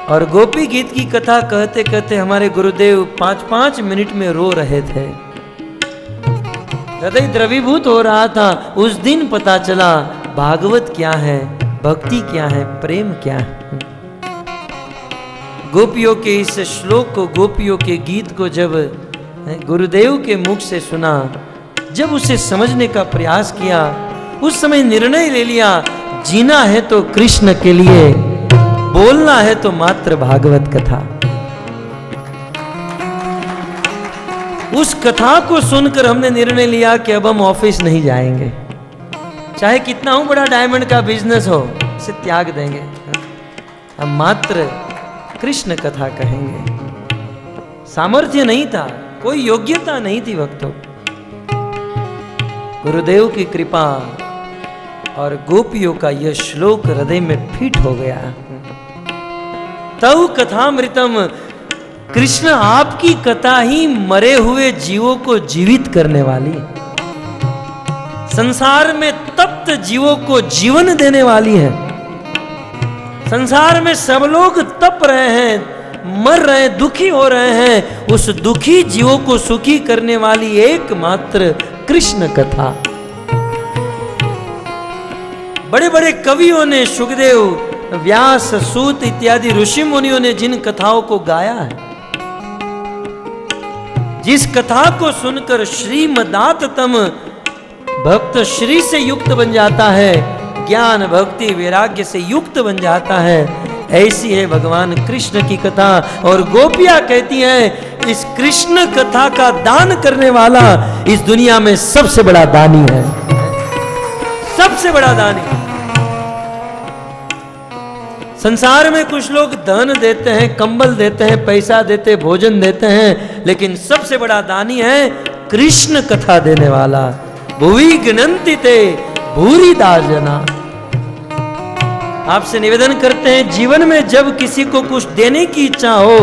और गोपी गीत की कथा कहते कहते हमारे गुरुदेव 5-5 मिनट में रो रहे थे। हृदय द्रवीभूत हो रहा था। उस दिन पता चला भागवत क्या है, भक्ति क्या है, प्रेम क्या है। गोपियों के इस श्लोक को, गोपियों के गीत को जब गुरुदेव के मुख से सुना, जब उसे समझने का प्रयास किया, उस समय निर्णय ले लिया जीना है तो कृष्ण के लिए, बोलना है तो मात्र भागवत कथा। उस कथा को सुनकर हमने निर्णय लिया कि अब हम ऑफिस नहीं जाएंगे, चाहे कितना हो बड़ा डायमंड का बिजनेस हो, इसे त्याग देंगे। हम मात्र कृष्ण कथा कहेंगे। सामर्थ्य नहीं था, कोई योग्यता नहीं थी भक्तों। गुरुदेव की कृपा और गोपियों का यह श्लोक हृदय में फिट हो गया। तव कथामृतम, कृष्ण आपकी कथा ही मरे हुए जीवों को जीवित करने वाली, संसार में तप्त जीवों को जीवन देने वाली है। संसार में सब लोग तप रहे हैं, मर रहे हैं, दुखी हो रहे हैं, उस दुखी जीवों को सुखी करने वाली एकमात्र कृष्ण कथा। बड़े बड़े कवियों ने, शुकदेव, व्यास, सूत इत्यादि ऋषि मुनियों ने जिन कथाओं को गाया है, जिस कथा को सुनकर श्रीमदाततम भक्त श्री से युक्त बन जाता है, ज्ञान भक्ति वैराग्य से युक्त बन जाता है, ऐसी है भगवान कृष्ण की कथा। और गोपियां कहती हैं इस कृष्ण कथा का दान करने वाला इस दुनिया में सबसे बड़ा दानी है, सबसे बड़ा दानी। संसार में कुछ लोग धन देते हैं, कंबल देते हैं, पैसा देते हैं, भोजन देते हैं, लेकिन सबसे बड़ा दानी है कृष्ण कथा देने वाला। भुवि गणन्ति ते भूरि दासजना। आपसे निवेदन करते हैं जीवन में जब किसी को कुछ देने की इच्छा हो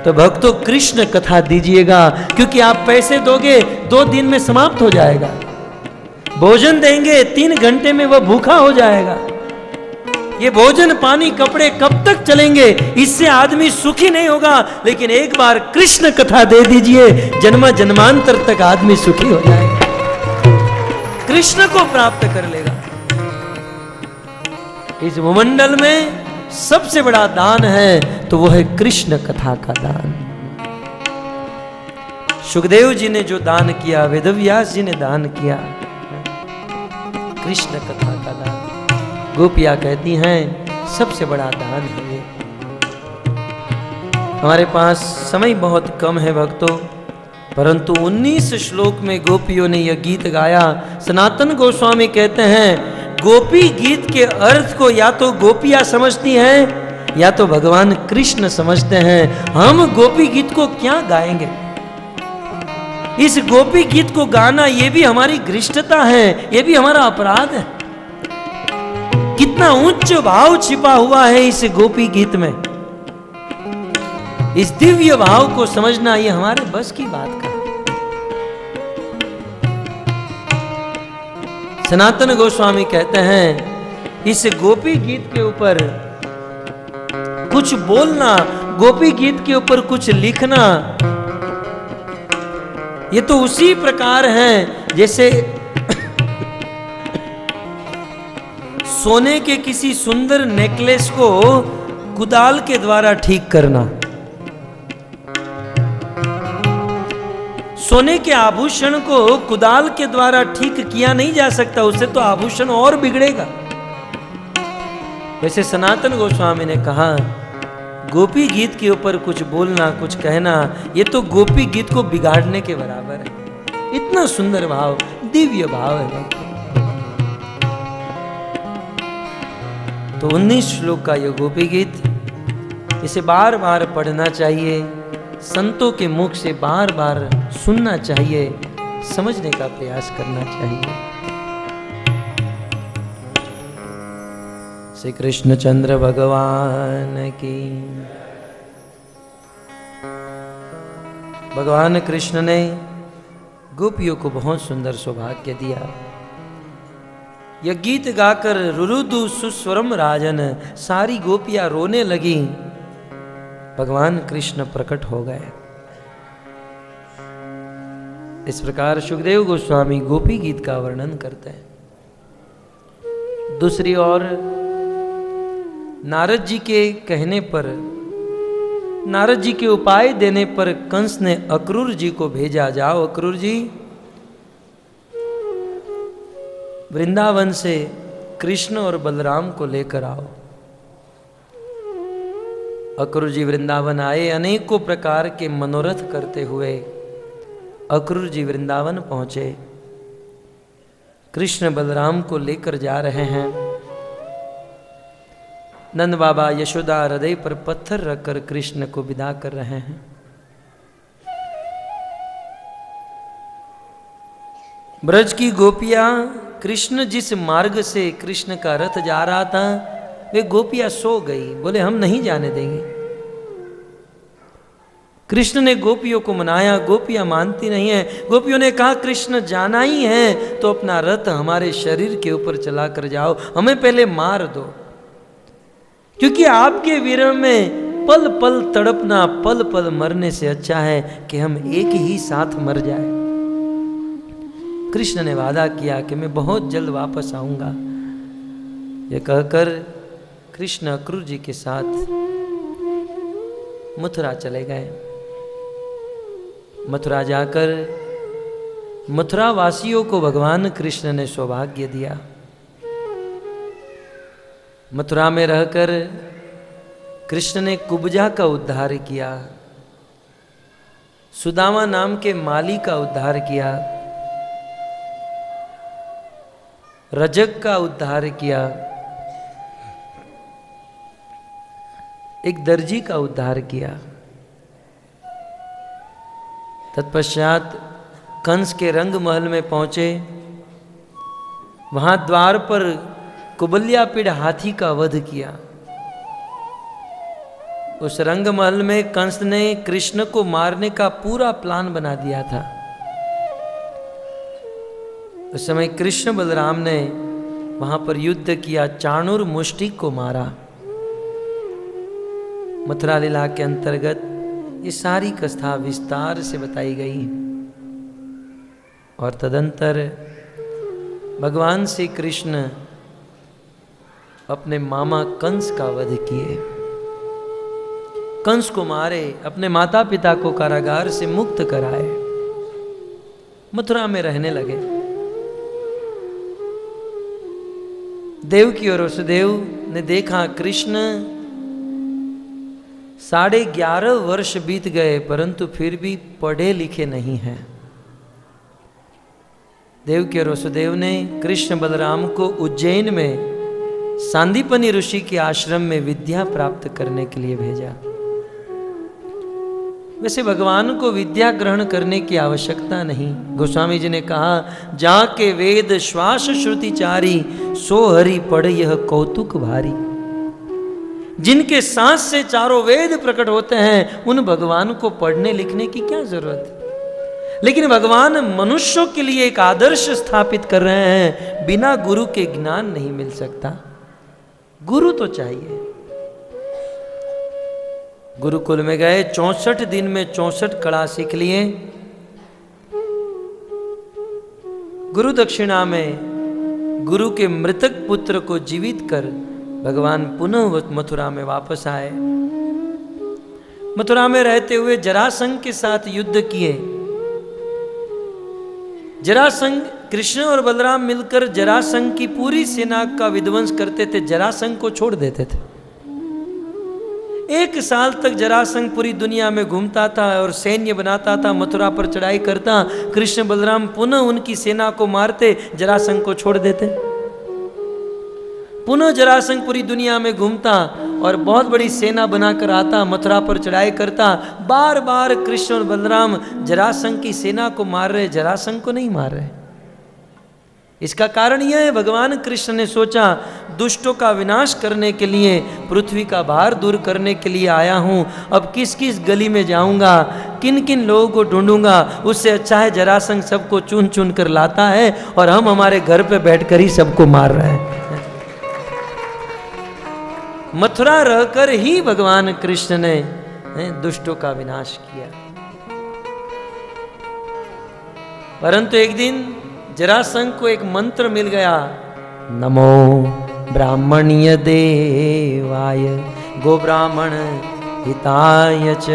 तो भक्तों कृष्ण कथा दीजिएगा, क्योंकि आप पैसे दोगे 2 दिन में समाप्त हो जाएगा, भोजन देंगे 3 घंटे में वह भूखा हो जाएगा। ये भोजन पानी कपड़े कब तक चलेंगे, इससे आदमी सुखी नहीं होगा। लेकिन एक बार कृष्ण कथा दे दीजिए, जन्म जन्मांतर तक आदमी सुखी हो जाएगा, कृष्ण को प्राप्त कर लेगा। इस भूमंडल में सबसे बड़ा दान है तो वो है कृष्ण कथा का दान। सुखदेव जी ने जो दान किया, वेदव्यास जी ने दान किया, कृष्ण कथा का दान। गोपियां कहती हैं सबसे बड़ा दान है ये। हमारे पास समय बहुत कम है भक्तों, परंतु 19 श्लोक में गोपियों ने यह गीत गाया। सनातन गोस्वामी कहते हैं गोपी गीत के अर्थ को या तो गोपियां समझती हैं या तो भगवान कृष्ण समझते हैं। हम गोपी गीत को क्या गाएंगे? इस गोपी गीत को गाना ये भी हमारी घृष्टता है, ये भी हमारा अपराध है। कितना उच्च भाव छिपा हुआ है इस गोपी गीत में, इस दिव्य भाव को समझना ये हमारे बस की बात का। सनातन गोस्वामी कहते हैं इस गोपी गीत के ऊपर कुछ बोलना, गोपी गीत के ऊपर कुछ लिखना, ये तो उसी प्रकार है जैसे सोने के किसी सुंदर नेकलेस को कुदाल के द्वारा ठीक करना। सोने के आभूषण को कुदाल के द्वारा ठीक किया नहीं जा सकता, उससे तो आभूषण और बिगड़ेगा। वैसे सनातन गोस्वामी ने कहा गोपी गीत के ऊपर कुछ बोलना, कुछ कहना, ये तो गोपी गीत को बिगाड़ने के बराबर है। इतना सुंदर भाव, दिव्य भाव है। तो 19 श्लोक का यह गोपी गीत, इसे बार बार पढ़ना चाहिए, संतों के मुख से बार बार सुनना चाहिए, समझने का प्रयास करना चाहिए। श्री कृष्णचंद्र भगवान की। भगवान कृष्ण ने गोपियों को बहुत सुंदर सौभाग्य दिया। यह गीत गाकर रुरुदु सुस्वरम राजन, सारी गोपियां रोने लगी। भगवान कृष्ण प्रकट हो गए। इस प्रकार सुखदेव गोस्वामी गोपी गीत का वर्णन करते हैं। दूसरी ओर नारद जी के कहने पर, नारद जी के उपाय देने पर कंस ने अक्रूर जी को भेजा, जाओ अक्रूर जी वृंदावन से कृष्ण और बलराम को लेकर आओ। अक्रूर जी वृंदावन आए। अनेकों प्रकार के मनोरथ करते हुए अक्रूर जी वृंदावन पहुंचे। कृष्ण बलराम को लेकर जा रहे हैं। नंद बाबा यशोदा हृदय पर पत्थर रखकर कृष्ण को विदा कर रहे हैं। ब्रज की गोपियां, कृष्ण जिस मार्ग से कृष्ण का रथ जा रहा था, वे गोपियां सो गई। बोले हम नहीं जाने देंगे। कृष्ण ने गोपियों को मनाया, गोपियां मानती नहीं है। गोपियों ने कहा कृष्ण जाना ही है तो अपना रथ हमारे शरीर के ऊपर चला कर जाओ, हमें पहले मार दो, क्योंकि आपके विरह में पल पल तड़पना, पल पल मरने से अच्छा है कि हम एक ही साथ मर जाए। कृष्ण ने वादा किया कि मैं बहुत जल्द वापस आऊंगा। यह कहकर कृष्ण अक्रूर जी के साथ मथुरा चले गए। मथुरा जाकर मथुरा वासियों को भगवान कृष्ण ने सौभाग्य दिया। मथुरा में रहकर कृष्ण ने कुब्जा का उद्धार किया, सुदामा नाम के माली का उद्धार किया, रजक का उद्धार किया, एक दर्जी का उद्धार किया। तत्पश्चात कंस के रंग महल में पहुंचे। वहां द्वार पर कुबल्यापीड़ हाथी का वध किया। उस रंग महल में कंस ने कृष्ण को मारने का पूरा प्लान बना दिया था। उस समय कृष्ण बलराम ने वहां पर युद्ध किया, चाणूर मुष्टिक को मारा। मथुरा लीला के अंतर्गत ये सारी कथा विस्तार से बताई गई। और तदंतर भगवान श्री कृष्ण अपने मामा कंस का वध किए, कंस को मारे, अपने माता पिता को कारागार से मुक्त कराए, मथुरा में रहने लगे। देवकी और वसुदेव ने देखा कृष्ण 11.5 वर्ष बीत गए परंतु फिर भी पढ़े लिखे नहीं हैं। देवकी और वसुदेव ने कृष्ण बलराम को उज्जैन में सांदीपनि ऋषि के आश्रम में विद्या प्राप्त करने के लिए भेजा। वैसे भगवान को विद्या ग्रहण करने की आवश्यकता नहीं। गोस्वामी जी ने कहा, जाके वेद श्वास श्रुति चारी, सो हरि पढ़ यह कौतुक भारी। जिनके सांस से चारों वेद प्रकट होते हैं, उन भगवान को पढ़ने लिखने की क्या जरूरत। लेकिन भगवान मनुष्यों के लिए एक आदर्श स्थापित कर रहे हैं। बिना गुरु के ज्ञान नहीं मिल सकता, गुरु तो चाहिए। गुरुकुल में गए, 64 दिन में 64 कला सीख लिए। गुरु दक्षिणा में गुरु के मृतक पुत्र को जीवित कर भगवान पुनः मथुरा में वापस आए। मथुरा में रहते हुए जरासंध के साथ युद्ध किए। जरासंध, कृष्ण और बलराम मिलकर जरासंध की पूरी सेना का विध्वंस करते थे, जरासंध को छोड़ देते थे। 1 साल तक जरासंध पूरी दुनिया में घूमता था और सैन्य बनाता था, मथुरा पर चढ़ाई करता। कृष्ण बलराम पुनः उनकी सेना को मारते, जरासंध को छोड़ देते। पुनः जरासंध पूरी दुनिया में घूमता और बहुत बड़ी सेना बनाकर आता, मथुरा पर चढ़ाई करता। बार बार कृष्ण और बलराम जरासंध की सेना को मार रहे, जरासंध को नहीं मार रहे। इसका कारण यह है, भगवान कृष्ण ने सोचा दुष्टों का विनाश करने के लिए, पृथ्वी का भार दूर करने के लिए आया हूं। अब किस किस गली में जाऊंगा, किन किन लोगों को ढूंढूंगा, उससे अच्छा है जरासंध सबको चुन चुन कर लाता है और हम हमारे घर पे बैठकर ही सबको मार रहे हैं। मथुरा रहकर ही भगवान कृष्ण ने दुष्टों का विनाश किया। परंतु एक दिन जरासंध को एक मंत्र मिल गया, नमो ब्राह्मणीय देवाय गो ब्राह्मण हिताय च।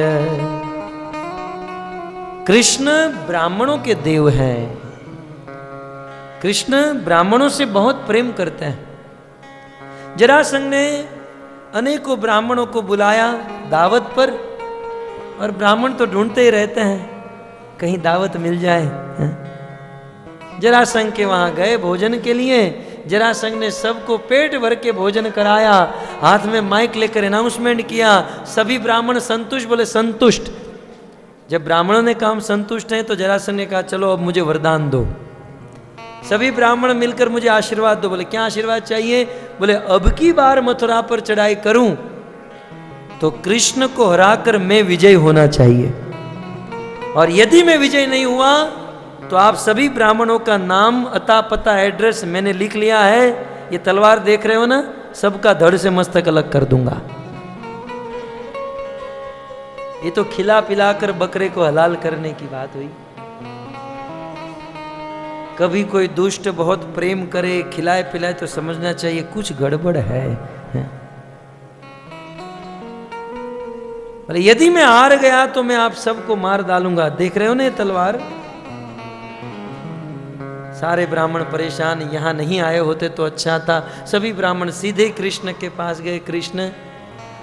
कृष्ण ब्राह्मणों के देव हैं। कृष्ण ब्राह्मणों से बहुत प्रेम करते हैं। जरासंध ने अनेकों ब्राह्मणों को बुलाया दावत पर, और ब्राह्मण तो ढूंढते ही रहते हैं कहीं दावत मिल जाए। जरासंध के वहां गए भोजन के लिए। जरासंध ने सबको पेट भर के भोजन कराया, हाथ में माइक लेकर अनाउंसमेंट किया। सभी ब्राह्मण संतुष्ट, बोले संतुष्ट। जब ब्राह्मणों ने कहा संतुष्ट हैं, तो जरासंध ने कहा चलो अब मुझे वरदान दो। सभी ब्राह्मण मिलकर मुझे आशीर्वाद दो। बोले क्या आशीर्वाद चाहिए? बोले अब की बार मथुरा पर चढ़ाई करूं तो कृष्ण को हराकर मैं विजय होना चाहिए, और यदि मैं विजय नहीं हुआ तो आप सभी ब्राह्मणों का नाम, अता, पता, एड्रेस मैंने लिख लिया है। ये तलवार देख रहे हो ना, सबका धड़ से मस्तक अलग कर दूंगा। ये तो खिला पिलाकर बकरे को हलाल करने की बात हुई। कभी कोई दुष्ट बहुत प्रेम करे, खिलाए पिलाए, तो समझना चाहिए कुछ गड़बड़ है। यदि मैं हार गया तो मैं आप सबको मार डालूंगा। देख रहे हो ना ये तलवार? सारे ब्राह्मण परेशान, यहां नहीं आए होते तो अच्छा था। सभी ब्राह्मण सीधे कृष्ण के पास गए। कृष्ण,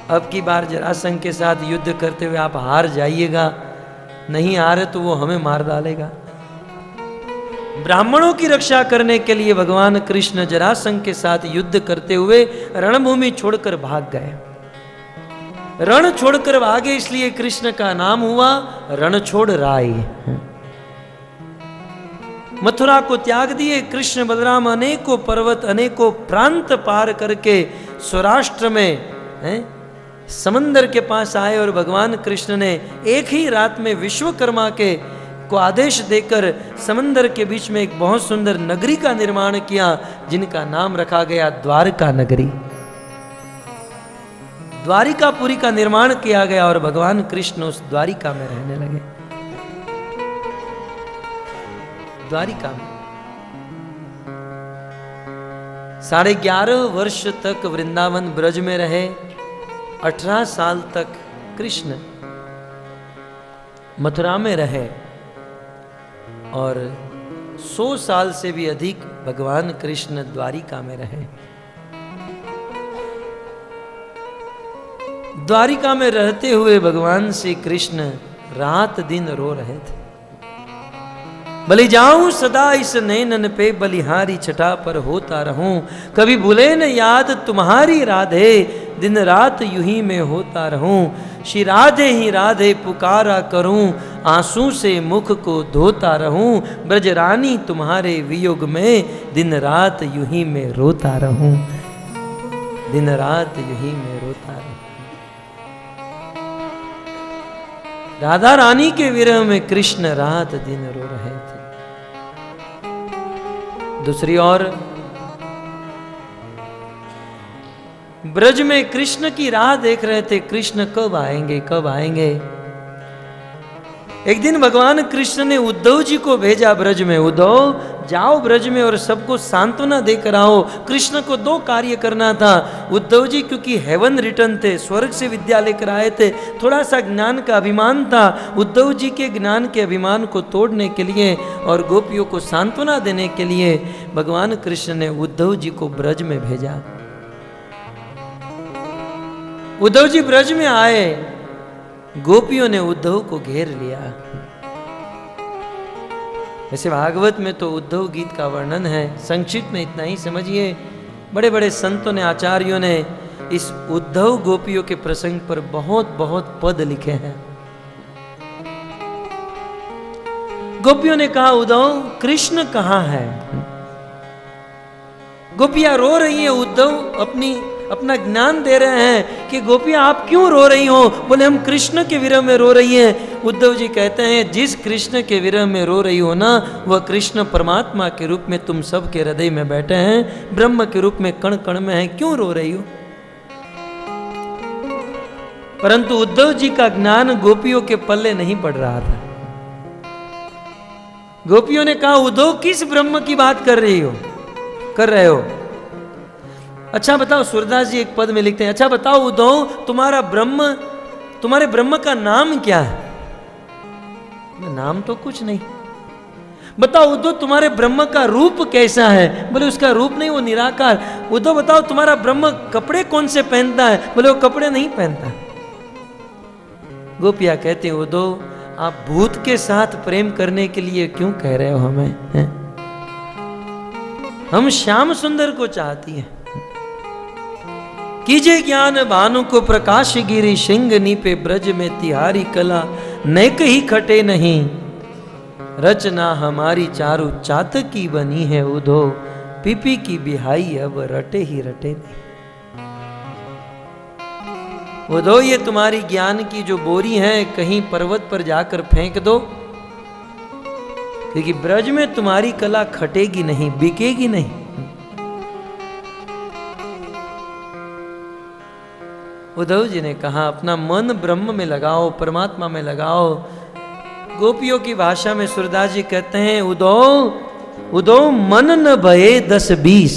अब की बार जरासंध के साथ युद्ध करते हुए आप हार जाइएगा, नहीं हारे तो वो हमें मार डालेगा। ब्राह्मणों की रक्षा करने के लिए भगवान कृष्ण जरासंध के साथ युद्ध करते हुए रणभूमि छोड़कर भाग गए। रण छोड़कर भागे, इसलिए कृष्ण का नाम हुआ रणछोड़ राय। मथुरा को त्याग दिए कृष्ण बलराम, अनेकों पर्वत, अनेकों प्रांत पार करके सौराष्ट्र में समंदर के पास आए, और भगवान कृष्ण ने एक ही रात में विश्वकर्मा के को आदेश देकर समंदर के बीच में एक बहुत सुंदर नगरी का निर्माण किया, जिनका नाम रखा गया द्वारका नगरी। द्वारिकापुरी का निर्माण किया गया और भगवान कृष्ण उस द्वारिका में रहने लगे। द्वारिका में 11.5 वर्ष तक वृंदावन ब्रज में रहे। 18 साल तक कृष्ण मथुरा में रहे, और 100 साल से भी अधिक भगवान कृष्ण द्वारिका में रहे। द्वारिका में रहते हुए भगवान श्री कृष्ण रात दिन रो रहे थे। बलि जाऊं सदा इस नैनन पे, बलिहारी छटा पर होता रहूं। कभी भूले न याद तुम्हारी राधे, दिन रात यूं ही में होता रहूं। श्री राधे ही राधे पुकारा करूं, आंसू से मुख को धोता रहूं। ब्रज रानी तुम्हारे वियोग में, दिन रात यूं ही में रोता रहूं। दिन रात यूं ही में रोता रहूं। राधा रानी के विरह में कृष्ण रात दिन रो रहे थे। दूसरी ओर ब्रज में कृष्ण की राह देख रहे थे, कृष्ण कब आएंगे कब आएंगे। एक दिन भगवान कृष्ण ने उद्धव जी को भेजा ब्रज में, उद्धव जाओ ब्रज में और सबको सांत्वना देकर आओ। कृष्ण को 2 कार्य करना था। उद्धव जी क्योंकि हेवन रिटर्न थे, स्वर्ग से विद्या लेकर आए थे, थोड़ा सा ज्ञान का अभिमान था। उद्धव जी के ज्ञान के अभिमान को तोड़ने के लिए और गोपियों को सांत्वना देने के लिए भगवान कृष्ण ने उद्धव जी को ब्रज में भेजा। उद्धव जी ब्रज में आए, गोपियों ने उद्धव को घेर लिया। वैसे भागवत में तो उद्धव गीत का वर्णन है, संक्षिप्त में इतना ही समझिए। बड़े बड़े संतों ने, आचार्यों ने इस उद्धव गोपियों के प्रसंग पर बहुत बहुत पद लिखे हैं। गोपियों ने कहा, उद्धव कृष्ण कहाँ है? गोपियां रो रही हैं, उद्धव अपना ज्ञान दे रहे हैं कि गोपियां आप क्यों रो रही हो? बोले हम कृष्ण के विरह में रो रही हैं। उद्धव जी कहते हैं, जिस कृष्ण के विरह में रो रही हो ना, वह कृष्ण परमात्मा के रूप में तुम सब के हृदय में बैठे हैं, ब्रह्म के रूप में कण कण में है, क्यों रो रही हो? परंतु उद्धव जी का ज्ञान गोपियों के पल्ले नहीं पड़ रहा था। गोपियों ने कहा, उद्धव किस ब्रह्म की बात कर रहे हो? अच्छा बताओ, सूरदास जी एक पद में लिखते हैं, अच्छा बताओ उद्धव, तुम्हारे ब्रह्म का नाम क्या है? नाम तो कुछ नहीं। बताओ उद्धव, तुम्हारे ब्रह्म का रूप कैसा है? बोले उसका रूप नहीं, वो निराकार। उद्धव बताओ, तुम्हारा ब्रह्म कपड़े कौन से पहनता है? बोले वो कपड़े नहीं पहनता। गोपिया कहते हैं, उद्धव आप भूत के साथ प्रेम करने के लिए क्यों कह रहे हो हमें? हैं? हम श्याम सुंदर को चाहती हैं। कीजे ज्ञान भानु को प्रकाश गिरी, सिंह नीपे ब्रज में तिहारी कला, नेक ही खटे नहीं, रचना हमारी चारु चातक की बनी है, उद्धव पीपी की बिहाई अब रटे ही रटे नहीं। उद्धव ये तुम्हारी ज्ञान की जो बोरी है कहीं पर्वत पर जाकर फेंक दो, क्योंकि ब्रज में तुम्हारी कला खटेगी नहीं, बिकेगी नहीं। उद्धव जी ने कहा, अपना मन ब्रह्म में लगाओ, परमात्मा में लगाओ। गोपियों की भाषा में सूरदास जी कहते हैं, उद्धव मन न भये 10-20।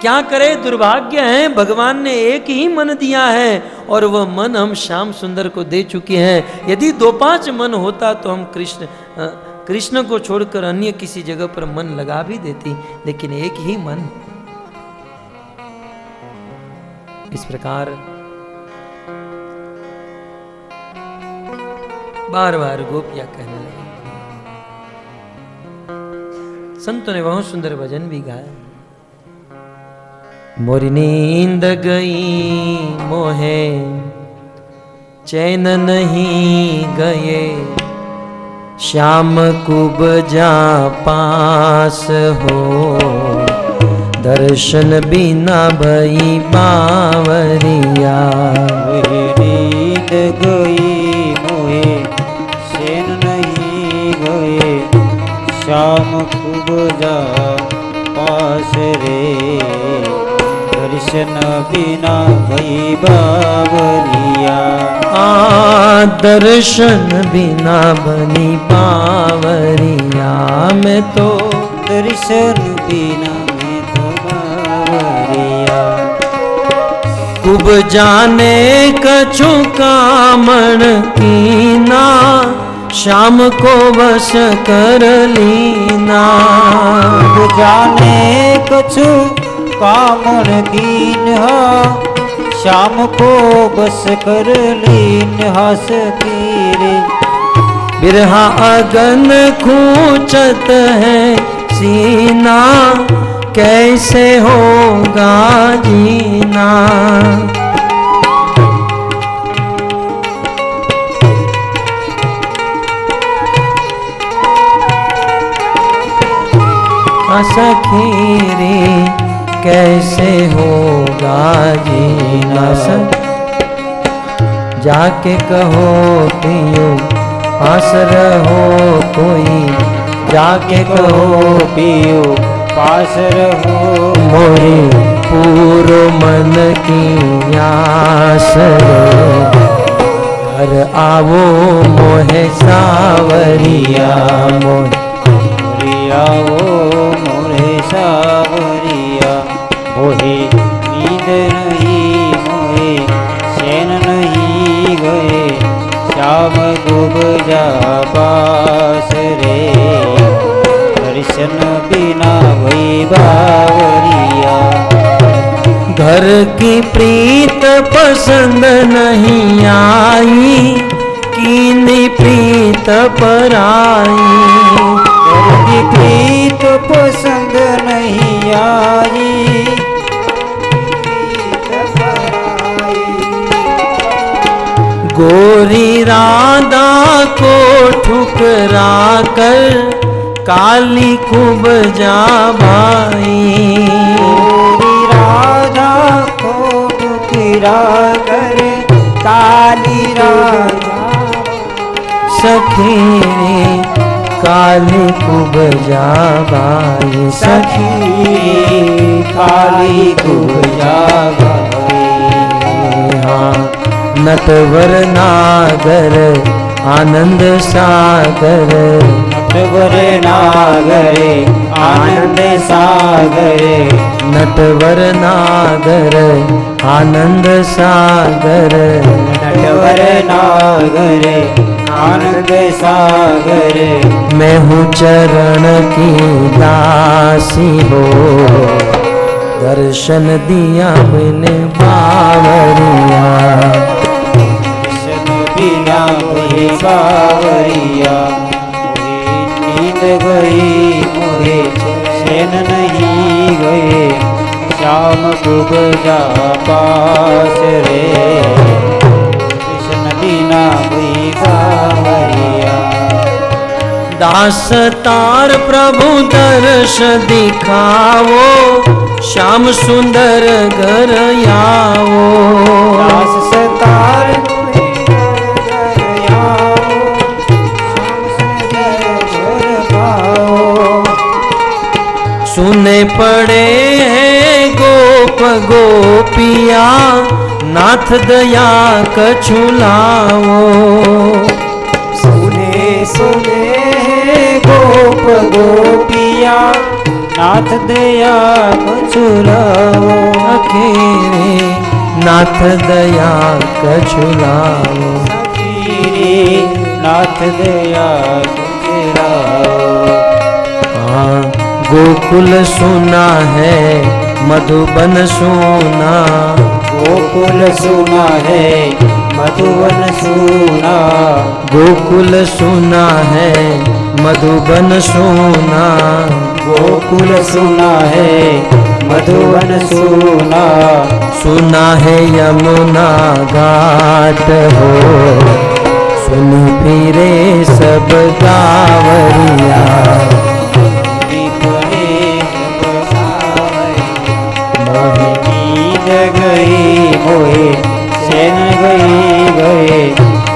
क्या करे, दुर्भाग्य है, भगवान ने एक ही मन दिया है और वह मन हम श्याम सुंदर को दे चुके हैं। यदि 2-5 मन होता तो हम कृष्ण को छोड़कर अन्य किसी जगह पर मन लगा भी देती, लेकिन एक ही मन। इस प्रकार बार बार गोपियां कहने लगी। संतों ने बहुत सुंदर भजन भी गाया। मोरी नींद गई मोहे चैन नहीं गए, श्याम कुब जा पास हो, दर्शन बिना भई बावरिया। नींद गई मोहे चैन नहीं गए, श्याम कुब जा पास रे, दर्शन बिना भई बावरिया। दर्शन बिना बनी बावरिया, मैं तो दर्शन बिना मैं तो बावरिया। कुब जाने कछु कामण कीना, श्याम को बस कर लीना। कुब जाने कछु कामण कीन्हा, श्याम को बस कर लीन्हा सकीरे। बिरहा अगन खूंचत है सीना, कैसे होगा जीना। सखीरे कैसे होगा जीना। जाके कहो पियो पास रहो कोई, जाके कहो पियो पास रहो, मोरे पूरो मन की आस घर आवो मोहे सावरिया। आओ मोरे सावरिया, मोहे नींद नहीं मोहे चैन नहीं गए, श्याम डूब जा पास रे, दर्शन बिना भई बावरिया। घर की प्रीत पसंद नहीं आई, कीनी प्रीत पर आई। घर की प्रीत पसंद नींद नहीं आई, गोरी राधा को ठुकरा कर काली खूब जा भाई, गोरी राधा को ठुकरा कर काली राधा, सखी रे काली खूब जा भाई, सखी काली खूब जा भाई। हाँ नटवर नागर आनंद सागर, नटवर नागरे आनंद सागरे, नटवर नागर आनंद सागर, नटवर नागरे आनंद सागरे। मैं हूँ चरण की दासी हो, दर्शन दिया मैंने बावरिया, दर्शन बिना कोई बावरिया, नींद गई मोहे चैन नहीं गए, श्याम डूब जा पास रे, दर्शन बिना कोई बावरिया। दास तार प्रभु दर्श दिखावो, श्याम सुंदर घर आओ, दास सतार सुने पड़े हैं गोप गोपिया, नाथ दया कछुलाओ, सुने सुने गोप गोपिया, नाथ दया कछुलाओ, अकेरे नाथ दया कछुलाओ, सखी नाथ दया कछुलाओ। हाँ गोकुल सुना है मधुबन सुना, गोकुल सुना है मधुबन सुना, गोकुल सुना है मधुबन सुना, गोकुल सुना है मधुबन सुना, सुना है यमुना घाट हो, सुन फिरे सब गावरिया, मोहे नींद गई मोहे चैन गए,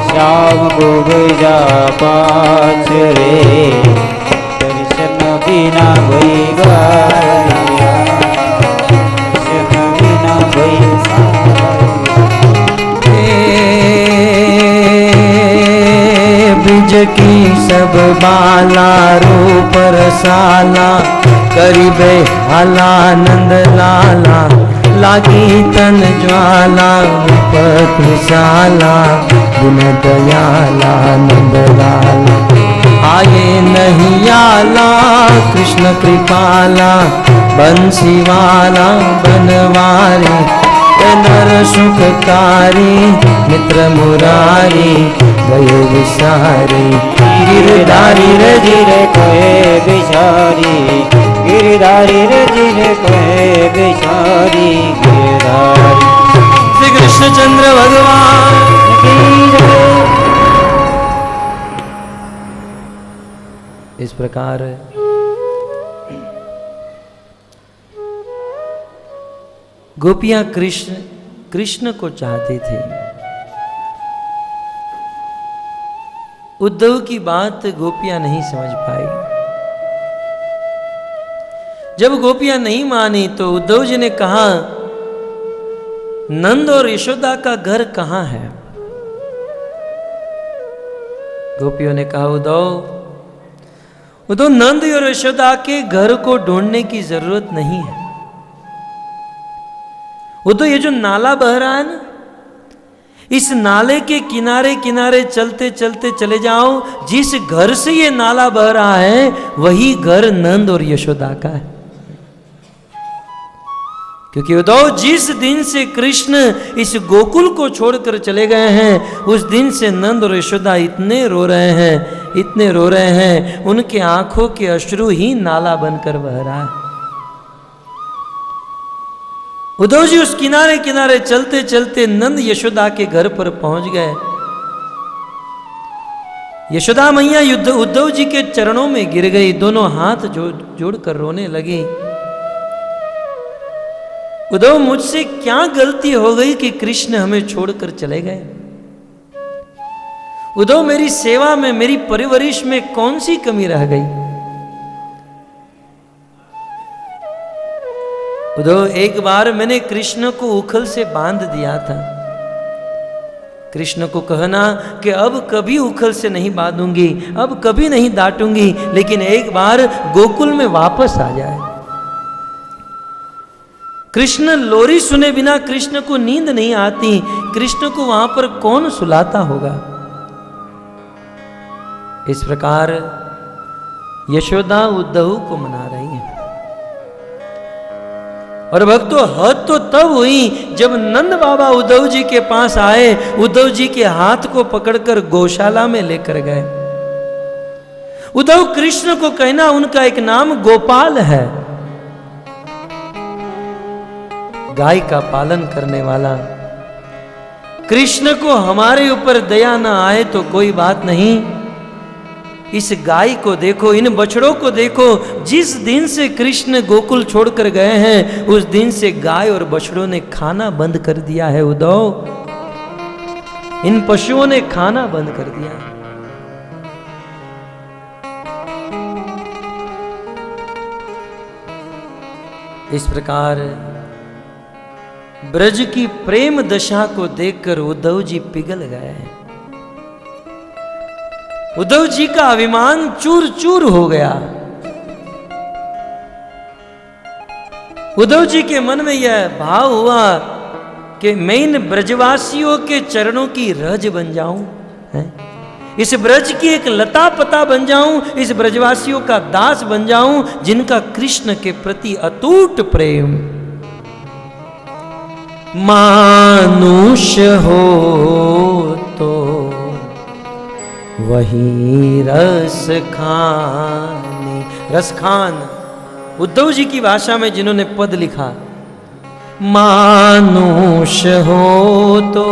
श्याम डूब जा पास रे, दर्शन बिना कोई गाया, दर्शन बिना कोई ब्रिज की सब बाला रूप रसाला, करीबे आलानंद लाला, लागी तन ज्वाला पत्रिशाला, दिन दयाला नंद लाला, आए नहीं आला कृष्ण कृपाला, बंसी वाला बनवारी, नर सुखकारी मित्र मुरारी, गए विसारी गिरधारी गिर कहे बिचारी, गिरधारी गिर कहे बिचारी, गिरधारी। श्री कृष्णचंद्र भगवान की जय। इस प्रकार गोपियां कृष्ण को चाहती थी। उद्धव की बात गोपियां नहीं समझ पाई। जब गोपियां नहीं मानी तो उद्धव जी ने कहा, नंद और यशोदा का घर कहां है? गोपियों ने कहा, उद्धव नंद और यशोदा के घर को ढूंढने की जरूरत नहीं है। उद्धव ये जो नाला बह रहा है ना, इस नाले के किनारे किनारे चलते चलते चले जाओ, जिस घर से ये नाला बह रहा है वही घर नंद और यशोदा का है। क्योंकि उद्धव जिस दिन से कृष्ण इस गोकुल को छोड़कर चले गए हैं, उस दिन से नंद और यशोदा इतने रो रहे हैं, इतने रो रहे हैं, उनके आंखों के अश्रु ही नाला बनकर बह रहा है। उद्धव जी उस किनारे किनारे चलते चलते नंद यशोदा के घर पर पहुंच गए। यशोदा मैया उद्धव जी के चरणों में गिर गई, दोनों हाथ जोड़कर रोने लगी। उद्धव, मुझसे क्या गलती हो गई कि कृष्ण हमें छोड़कर चले गए? उद्धव, मेरी सेवा में, मेरी परवरिश में कौन सी कमी रह गई? उद्धव, एक बार मैंने कृष्ण को उखल से बांध दिया था। कृष्ण को कहना कि अब कभी उखल से नहीं बांधूंगी, अब कभी नहीं डांटूंगी, लेकिन एक बार गोकुल में वापस आ जाए। कृष्ण लोरी सुने बिना कृष्ण को नींद नहीं आती, कृष्ण को वहां पर कौन सुलाता होगा? इस प्रकार यशोदा उद्धव को मना रही है। और भक्तों, हद तो तब हुई जब नंद बाबा उद्धव जी के पास आए, उद्धव जी के हाथ को पकड़कर गौशाला में लेकर गए। उद्धव, कृष्ण को कहना उनका एक नाम गोपाल है, गाय का पालन करने वाला। कृष्ण को हमारे ऊपर दया ना आए तो कोई बात नहीं, इस गाय को देखो, इन बछड़ों को देखो। जिस दिन से कृष्ण गोकुल छोड़कर गए हैं, उस दिन से गाय और बछड़ों ने खाना बंद कर दिया है। उद्धव, इन पशुओं ने खाना बंद कर दिया। इस प्रकार ब्रज की प्रेम दशा को देखकर उद्धव जी पिघल गए। उद्धव जी का अभिमान चूर चूर हो गया। उद्धव जी के मन में यह भाव हुआ कि मैं इन ब्रजवासियों के चरणों की रज बन जाऊं, इस ब्रज की एक लता पता बन जाऊं, इस ब्रजवासियों का दास बन जाऊं, जिनका कृष्ण के प्रति अटूट प्रेम। मानुष हो तो वही रस खाने, रस खान, उद्धव जी की भाषा में जिन्होंने पद लिखा, मानुष हो तो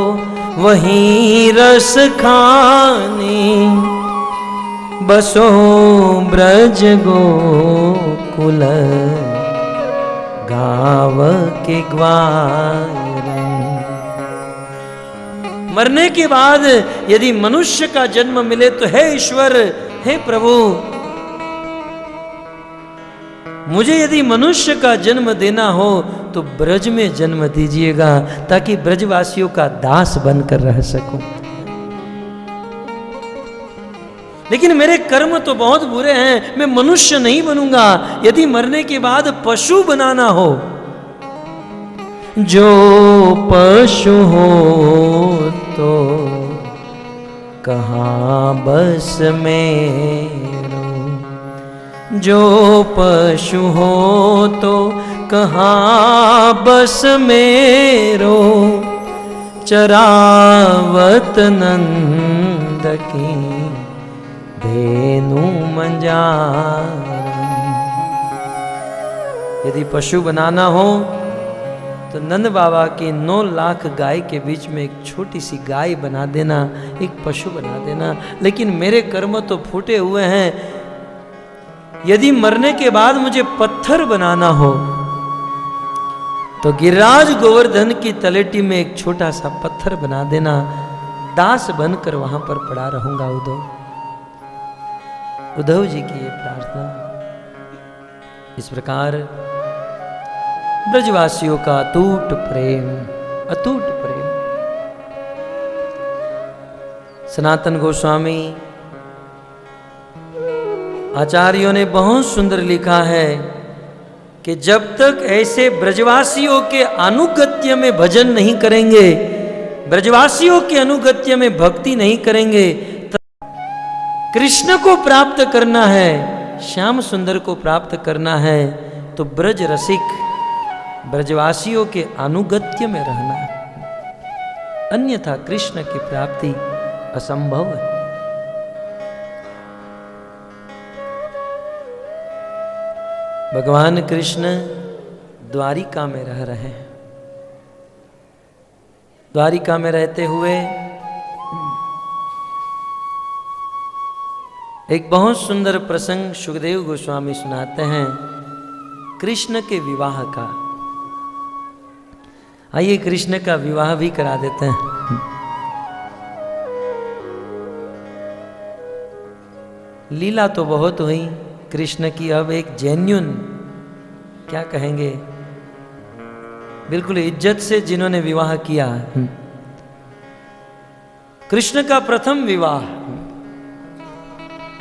वही रस खाने, बसो ब्रज गोकुल गाँव के ग्वार। मरने के बाद यदि मनुष्य का जन्म मिले तो हे ईश्वर, हे प्रभु, मुझे यदि मनुष्य का जन्म देना हो तो ब्रज में जन्म दीजिएगा, ताकि ब्रजवासियों का दास बनकर रह सकूं। लेकिन मेरे कर्म तो बहुत बुरे हैं, मैं मनुष्य नहीं बनूंगा। यदि मरने के बाद पशु बनाना हो, जो पशु हो तो कहाँ बस मेरो, जो पशु हो तो कहाँ बस मेरो, चरावत नंद की धेनु मंजार। यदि पशु बनाना हो तो नंद बाबा के 9 लाख गाय के बीच में एक छोटी सी गाय बना देना, एक पशु बना देना। लेकिन मेरे कर्म तो फूटे हुए हैं। यदि मरने के बाद मुझे पत्थर बनाना हो तो गिरिराज गोवर्धन की तलेटी में एक छोटा सा पत्थर बना देना, दास बनकर वहां पर पड़ा रहूंगा। उद्धव जी की ये प्रार्थना। इस प्रकार ब्रजवासियों का अटूट प्रेम, अटूट प्रेम। सनातन गोस्वामी आचार्यों ने बहुत सुंदर लिखा है कि जब तक ऐसे ब्रजवासियों के अनुगत्य में भजन नहीं करेंगे, ब्रजवासियों के अनुगत्य में भक्ति नहीं करेंगे, कृष्ण को प्राप्त करना है, श्याम सुंदर को प्राप्त करना है, तो ब्रज रसिक ब्रजवासियों के अनुगत्य में रहना है, अन्यथा कृष्ण की प्राप्ति असंभव है। भगवान कृष्ण द्वारिका में रह रहे हैं। द्वारिका में रहते हुए एक बहुत सुंदर प्रसंग सुखदेव गोस्वामी सुनाते हैं कृष्ण के विवाह का। आइए कृष्ण का विवाह भी करा देते हैं। लीला तो बहुत हुई कृष्ण की, अब एक जेन्युइन क्या कहेंगे, बिल्कुल इज्जत से जिन्होंने विवाह किया। कृष्ण का प्रथम विवाह,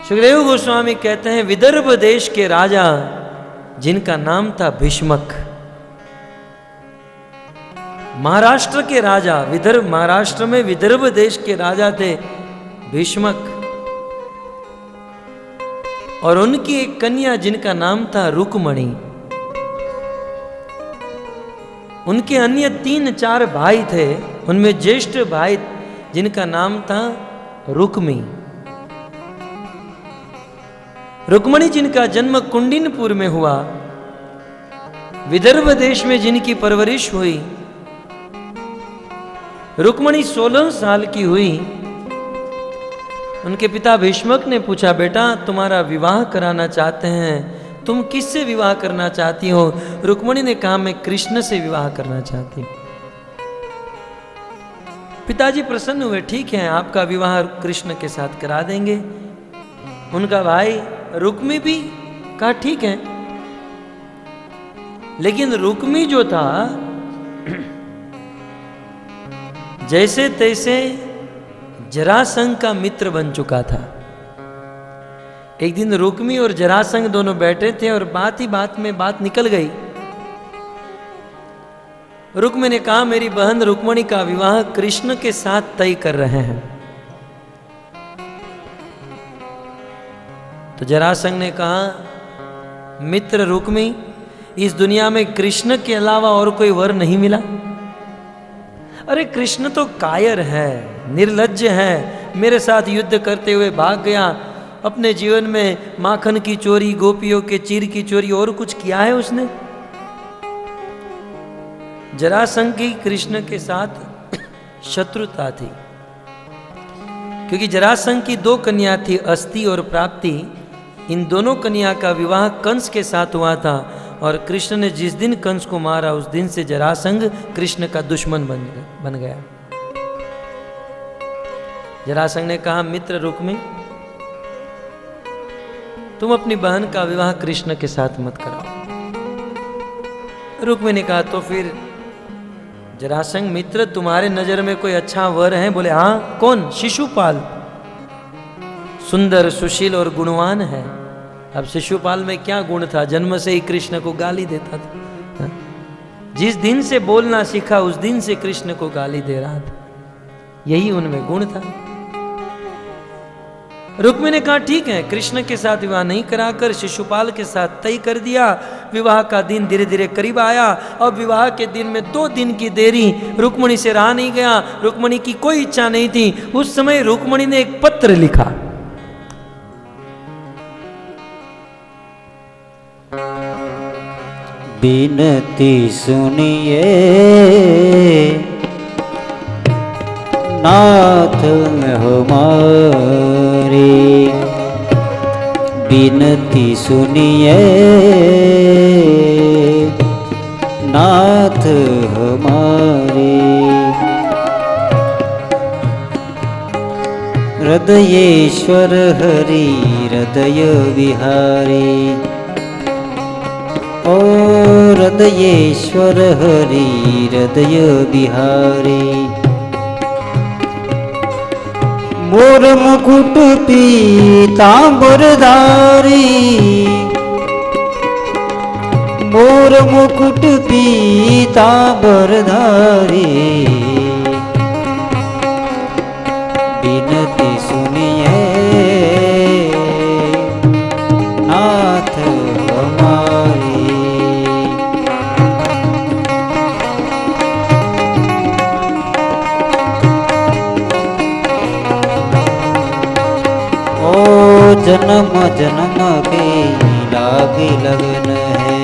सुखदेव गोस्वामी कहते हैं विदर्भ देश के राजा जिनका नाम था भीष्मक, महाराष्ट्र के राजा, विदर्भ महाराष्ट्र में विदर्भ देश के राजा थे भीष्मक, और उनकी एक कन्या जिनका नाम था रुक्मणी। उनके अन्य 3-4 भाई थे, उनमें ज्येष्ठ भाई जिनका नाम था रुक्मी। रुक्मणी जिनका जन्म कुंडिनपुर में हुआ, विदर्भ देश में जिनकी परवरिश हुई। रुक्मणी 16 साल की हुई, उनके पिता भीष्मक ने पूछा, बेटा तुम्हारा विवाह कराना चाहते हैं, तुम किससे विवाह करना चाहती हो? रुक्मणी ने कहा मैं कृष्ण से विवाह करना चाहती हूं। पिताजी प्रसन्न हुए, ठीक है आपका विवाह कृष्ण के साथ करा देंगे। उनका भाई रुक्मी भी कहा ठीक है, लेकिन रुक्मी जो था जैसे तैसे जरासंध का मित्र बन चुका था। एक दिन रुक्मी और जरासंध दोनों बैठे थे और बात ही बात में बात निकल गई। रुक्मी ने कहा मेरी बहन रुक्मणी का विवाह कृष्ण के साथ तय कर रहे हैं। तो जरासंध ने कहा मित्र रुक्मी, इस दुनिया में कृष्ण के अलावा और कोई वर नहीं मिला? अरे कृष्ण तो कायर है, निर्लज्ज है, मेरे साथ युद्ध करते हुए भाग गया, अपने जीवन में माखन की चोरी, गोपियों के चीर की चोरी, और कुछ किया है उसने? जरासंध की कृष्ण के साथ शत्रुता थी, क्योंकि जरासंध की 2 कन्या थी, अस्ति और प्राप्ति। इन दोनों कन्या का विवाह कंस के साथ हुआ था, और कृष्ण ने जिस दिन कंस को मारा उस दिन से जरासंध कृष्ण का दुश्मन बन गया। जरासंध ने कहा मित्र रुक्मी, तुम अपनी बहन का विवाह कृष्ण के साथ मत कराओ। रुक्मी ने कहा तो फिर जरासंध मित्र तुम्हारे नजर में कोई अच्छा वर है? बोले हाँ। कौन? शिशुपाल, सुंदर सुशील और गुणवान है। अब शिशुपाल में क्या गुण था? जन्म से ही कृष्ण को गाली देता था। जिस दिन से बोलना सीखा उस दिन से कृष्ण को गाली दे रहा था, यही उनमें गुण था। रुक्मी ने कहा ठीक है, कृष्ण के साथ विवाह नहीं कराकर शिशुपाल के साथ तय कर दिया। विवाह का दिन धीरे धीरे करीब आया। अब विवाह के दिन में 2 दिन की देरी रुक्मणी से रहा नहीं गया। रुक्मणी की कोई इच्छा नहीं थी। उस समय रुक्मणी ने एक पत्र लिखा। बिनती सुनिए नाथ हमारी, बिनती सुनिए नाथ हमारी। हृदयेश्वर हरि हृदय विहारी, ओ हृदयेश्वर हरि हृदय बिहारी। मोर मुकुट पीतांबरधारी, मोर मुकुट पीतांबरधारी। बिनती सुनिए नाथ हमारी। जन्म जन्म के लागे लगन है,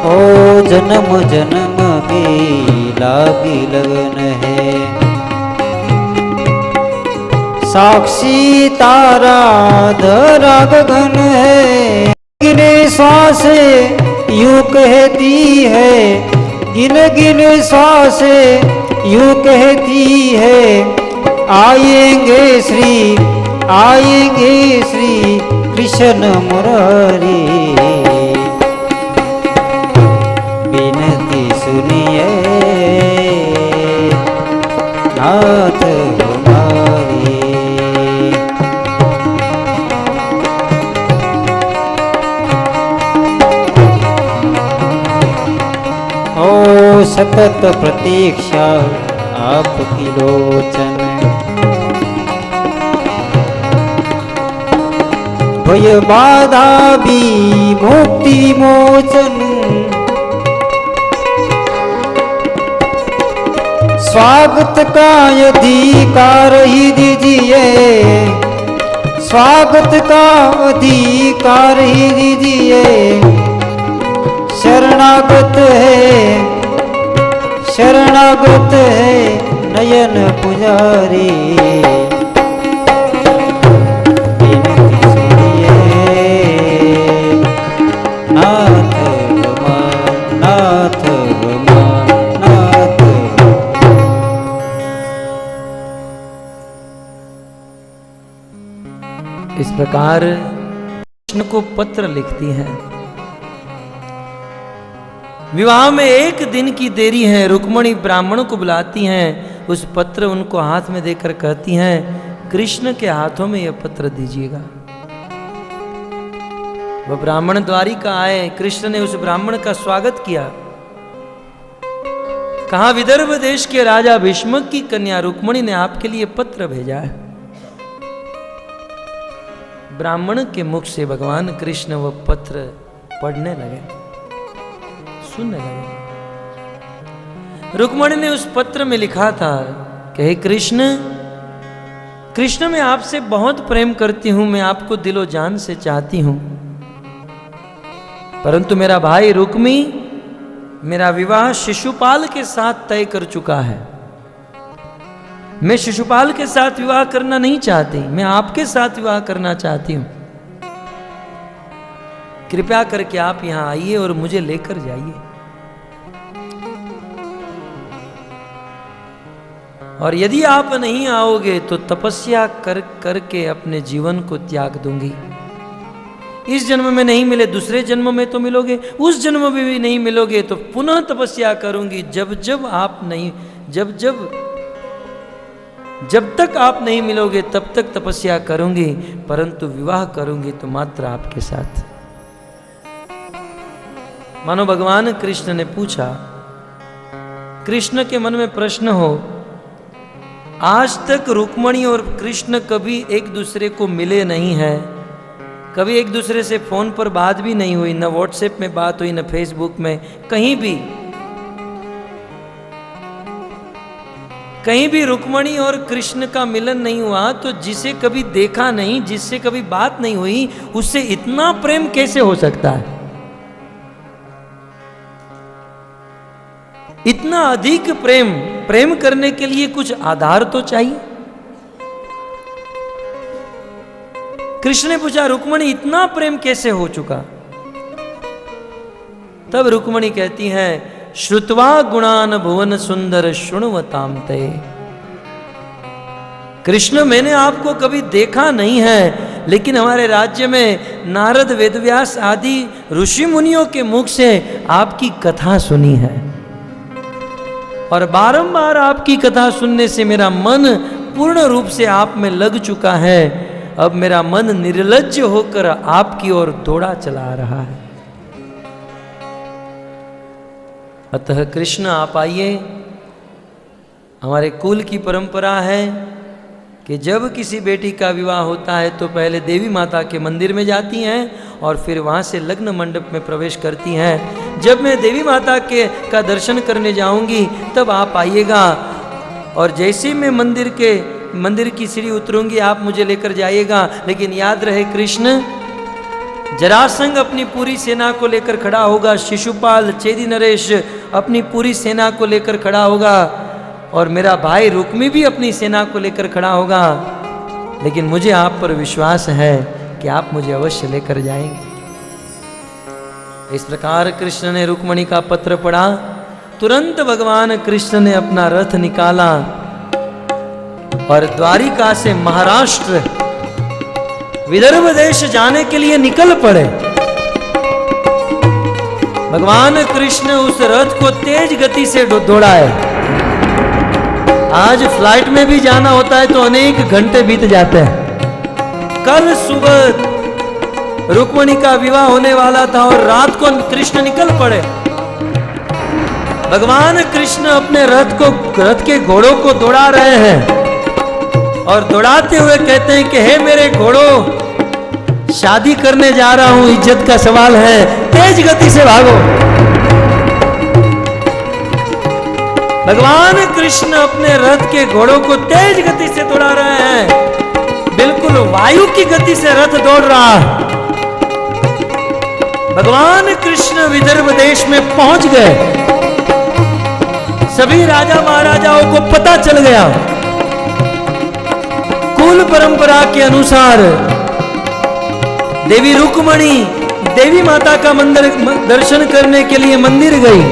ओ जन्म जन्म के लागी लगन है। साक्षी तारा धरा गगन है, गिने श्वासे यूं कहती है, गिन गिन श्वासे यूं कहती है, आएंगे श्री कृष्ण मुरारी। बिनती सुनिए नाथ हमारी। ओ सतत प्रतीक्षा आपकी लोचन, भय बाधा भी मुक्ति मोचन। स्वागत का अधिकार ही दीजिए, स्वागत का अधिकार ही दीजिए। शरणागत है नयन पुजारी। बिनती सुनिए नाथ हमार, नाथ हमार, नाथ। इस प्रकार कृष्ण को पत्र लिखती हैं। विवाह में एक दिन की देरी है, रुक्मणी ब्राह्मण को बुलाती हैं। उस पत्र उनको हाथ में देकर कहती हैं, कृष्ण के हाथों में यह पत्र दीजिएगा। वह ब्राह्मण द्वारिका आए, कृष्ण ने उस ब्राह्मण का स्वागत किया। कहा, विदर्भ देश के राजा भीष्मक की कन्या रुक्मणी ने आपके लिए पत्र भेजा है। ब्राह्मण के मुख से भगवान कृष्ण वह पत्र पढ़ने लगे, सुनने लगे। रुक्मणी ने उस पत्र में लिखा था कि हे कृष्ण, कृष्ण मैं आपसे बहुत प्रेम करती हूं, मैं आपको दिलो जान से चाहती हूं, परंतु मेरा भाई रुक्मी मेरा विवाह शिशुपाल के साथ तय कर चुका है। मैं शिशुपाल के साथ विवाह करना नहीं चाहती, मैं आपके साथ विवाह करना चाहती हूं। कृपया करके आप यहां आइए और मुझे लेकर जाइए। और यदि आप नहीं आओगे तो तपस्या कर करके अपने जीवन को त्याग दूंगी। इस जन्म में नहीं मिले दूसरे जन्म में तो मिलोगे, उस जन्म में भी नहीं मिलोगे तो पुनः तपस्या करूंगी। जब तक आप नहीं मिलोगे तब तक तपस्या करूंगी, परंतु विवाह करूंगी तो मात्र आपके साथ। मानो भगवान कृष्ण ने पूछा, कृष्ण के मन में प्रश्न हो, आज तक रुक्मणी और कृष्ण कभी एक दूसरे को मिले नहीं हैं, कभी एक दूसरे से फोन पर बात भी नहीं हुई, न व्हाट्सएप में बात हुई, न फेसबुक में, कहीं भी रुक्मणी और कृष्ण का मिलन नहीं हुआ। तो जिसे कभी देखा नहीं, जिससे कभी बात नहीं हुई, उससे इतना प्रेम कैसे हो सकता है? इतना अधिक प्रेम करने के लिए कुछ आधार तो चाहिए। कृष्ण ने पूछा, रुक्मणी इतना प्रेम कैसे हो चुका? तब रुक्मणी कहती है, श्रुत्वा गुणान भुवन सुंदर शृण्वताम ते। कृष्ण मैंने आपको कभी देखा नहीं है, लेकिन हमारे राज्य में नारद वेदव्यास आदि ऋषि मुनियों के मुख से आपकी कथा सुनी है, और बारंबार आपकी कथा सुनने से मेरा मन पूर्ण रूप से आप में लग चुका है। अब मेरा मन निर्लज्ज होकर आपकी ओर दौड़ा चला रहा है। अतः कृष्ण आप आइए। हमारे कुल की परंपरा है कि जब किसी बेटी का विवाह होता है तो पहले देवी माता के मंदिर में जाती हैं और फिर वहाँ से लग्न मंडप में प्रवेश करती हैं। जब मैं देवी माता का दर्शन करने जाऊंगी तब आप आइएगा, और जैसे मैं मंदिर की सीढ़ी उतरूंगी आप मुझे लेकर जाइएगा। लेकिन याद रहे कृष्ण, जरासंध अपनी पूरी सेना को लेकर खड़ा होगा, शिशुपाल चेदी नरेश अपनी पूरी सेना को लेकर खड़ा होगा, और मेरा भाई रुक्मी भी अपनी सेना को लेकर खड़ा होगा। लेकिन मुझे आप पर विश्वास है कि आप मुझे अवश्य लेकर जाएंगे। इस प्रकार कृष्ण ने रुक्मणी का पत्र पढ़ा। तुरंत भगवान कृष्ण ने अपना रथ निकाला और द्वारिका से महाराष्ट्र विदर्भ देश जाने के लिए निकल पड़े। भगवान कृष्ण उस रथ को तेज गति से दौड़ाए। आज फ्लाइट में भी जाना होता है तो अनेक घंटे बीत जाते हैं। कल सुबह रुक्मणी का विवाह होने वाला था और रात को कृष्ण निकल पड़े। भगवान कृष्ण अपने रथ के घोड़ों को दौड़ा रहे हैं और दौड़ाते हुए कहते हैं कि हे मेरे घोड़ों, शादी करने जा रहा हूं, इज्जत का सवाल है, तेज गति से भागो। भगवान कृष्ण अपने रथ के घोड़ों को तेज गति से दौड़ा रहे हैं। बिल्कुल वायु की गति से रथ दौड़ रहा है। भगवान कृष्ण विदर्भ देश में पहुंच गए। सभी राजा महाराजाओं को पता चल गया। कुल परंपरा के अनुसार देवी रुक्मणी देवी माता का मंदिर दर्शन करने के लिए मंदिर गई।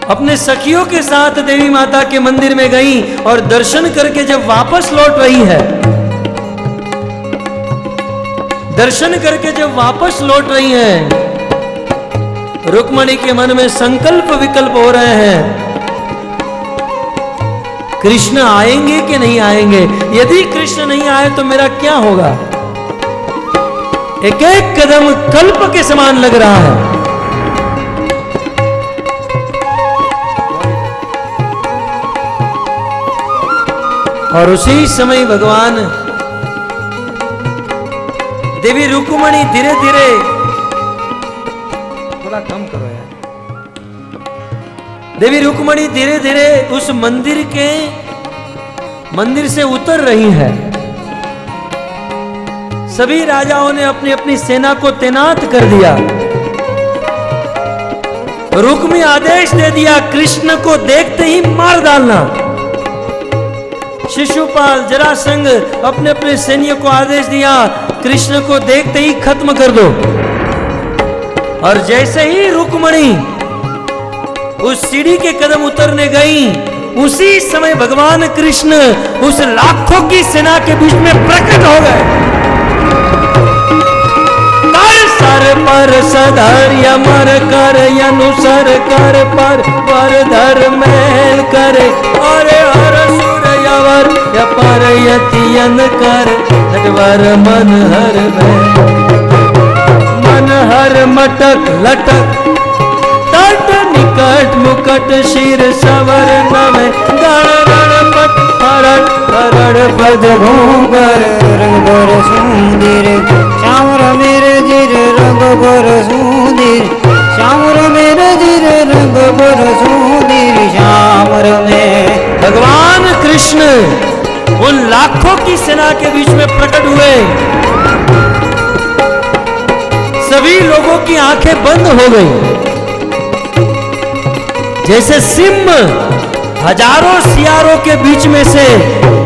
अपने सखियों के साथ देवी माता के मंदिर में गई और दर्शन करके जब वापस लौट रही है, दर्शन करके जब वापस लौट रही है, रुक्मणी के मन में संकल्प विकल्प हो रहे हैं। कृष्ण आएंगे कि नहीं आएंगे? यदि कृष्ण नहीं आए तो मेरा क्या होगा? एक एक कदम कल्प के समान लग रहा है। और उसी समय भगवान देवी रुक्मणी धीरे धीरे, थोड़ा कम करो यार, देवी रुक्मणी धीरे धीरे उस मंदिर से उतर रही है। सभी राजाओं ने अपनी अपनी सेना को तैनात कर दिया। रुक्मी आदेश दे दिया, कृष्ण को देखते ही मार डालना। शिशुपाल जरासंध अपने अपने सैनियों को आदेश दिया, कृष्ण को देखते ही खत्म कर दो। और जैसे ही रुक्मणी उस सीढ़ी के कदम उतरने गई, उसी समय भगवान कृष्ण उस लाखों की सेना के बीच में प्रकट हो गए। सर पर सधर यमर कर अनुसर कर पर धर मैल करे, अरे हर सुर यवर पर यतियन कर नटवर मन हर मन हर मटक लटक तट निकट मुकट शिर सवर नवे गण गणपत हरण हरण पद घूंगर रंग बर सुंदर श्यामर मेरे जिर रंग बर सुंदर श्यामर मेरे जिर रंग बर सुंदर श्यामर में। भगवान कृष्ण उन लाखों की सेना के बीच में प्रकट हुए। सभी लोगों की आंखें बंद हो गई। जैसे सिंह हजारों सियारों के बीच में से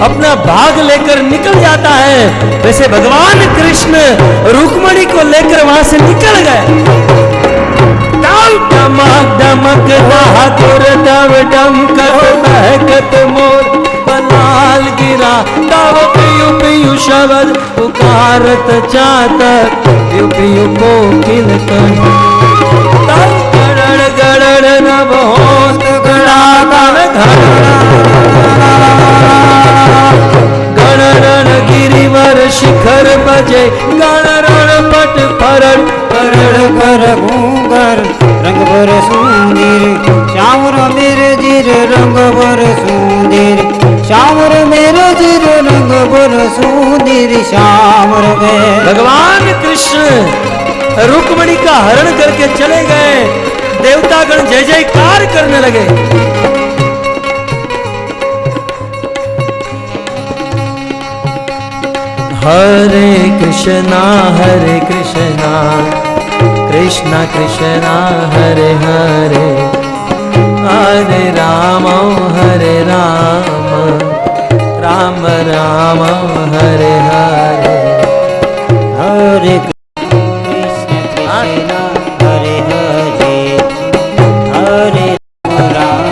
अपना भाग लेकर निकल जाता है, वैसे भगवान कृष्ण रुक्मणी को लेकर वहां से निकल गए। डमक डमक बहादुर दव डमकत बहकत मोर पलाल गिरा, तव पियु पियु शब्द पुकारत चातक पियु पियु कोकिल कंठ, तव गड़ड़ गड़ड़ नभ होत गड़ागण गणरण गिरिवर शिखर बजे गणरण पट फरण करण कर घूंगर रंग बर सुंदर श्यामर मेरे जिर रंग बर सुंदर श्यामर मेरे जिर रंग बर सुंदर श्यामर में। भगवान कृष्ण रुक्मणी का हरण करके चले गए। देवतागण जय जयकार करने लगे। हरे कृष्णा कृष्णा कृष्णा हरे हरे, हरे राम राम राम हरे हरे। हरे कृष्ण कृष्ण हरे हरे, हरे राम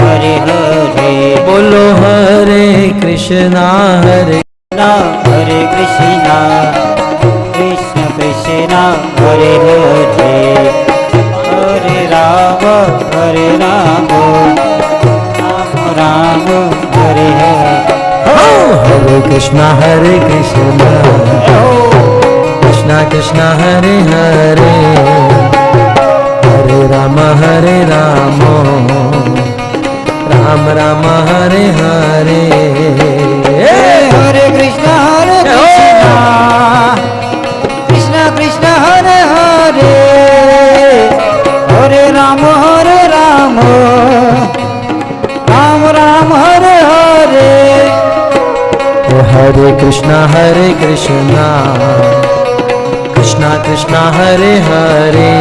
हरे हरे। बोलो हरे कृष्णा हरे कृष्णा कृष्ण कृष्ण हरे हरे, हरे राम राम राम हरे हरे। हरे कृष्णा कृष्णा कृष्णा हरे हरे, हरे राम राम राम हरे हरे। हरे कृष्णा कृष्णा कृष्णा हरे हरे, हरे राम राम राम हरे हरे। हरे कृष्णा कृष्णा कृष्णा हरे हरे,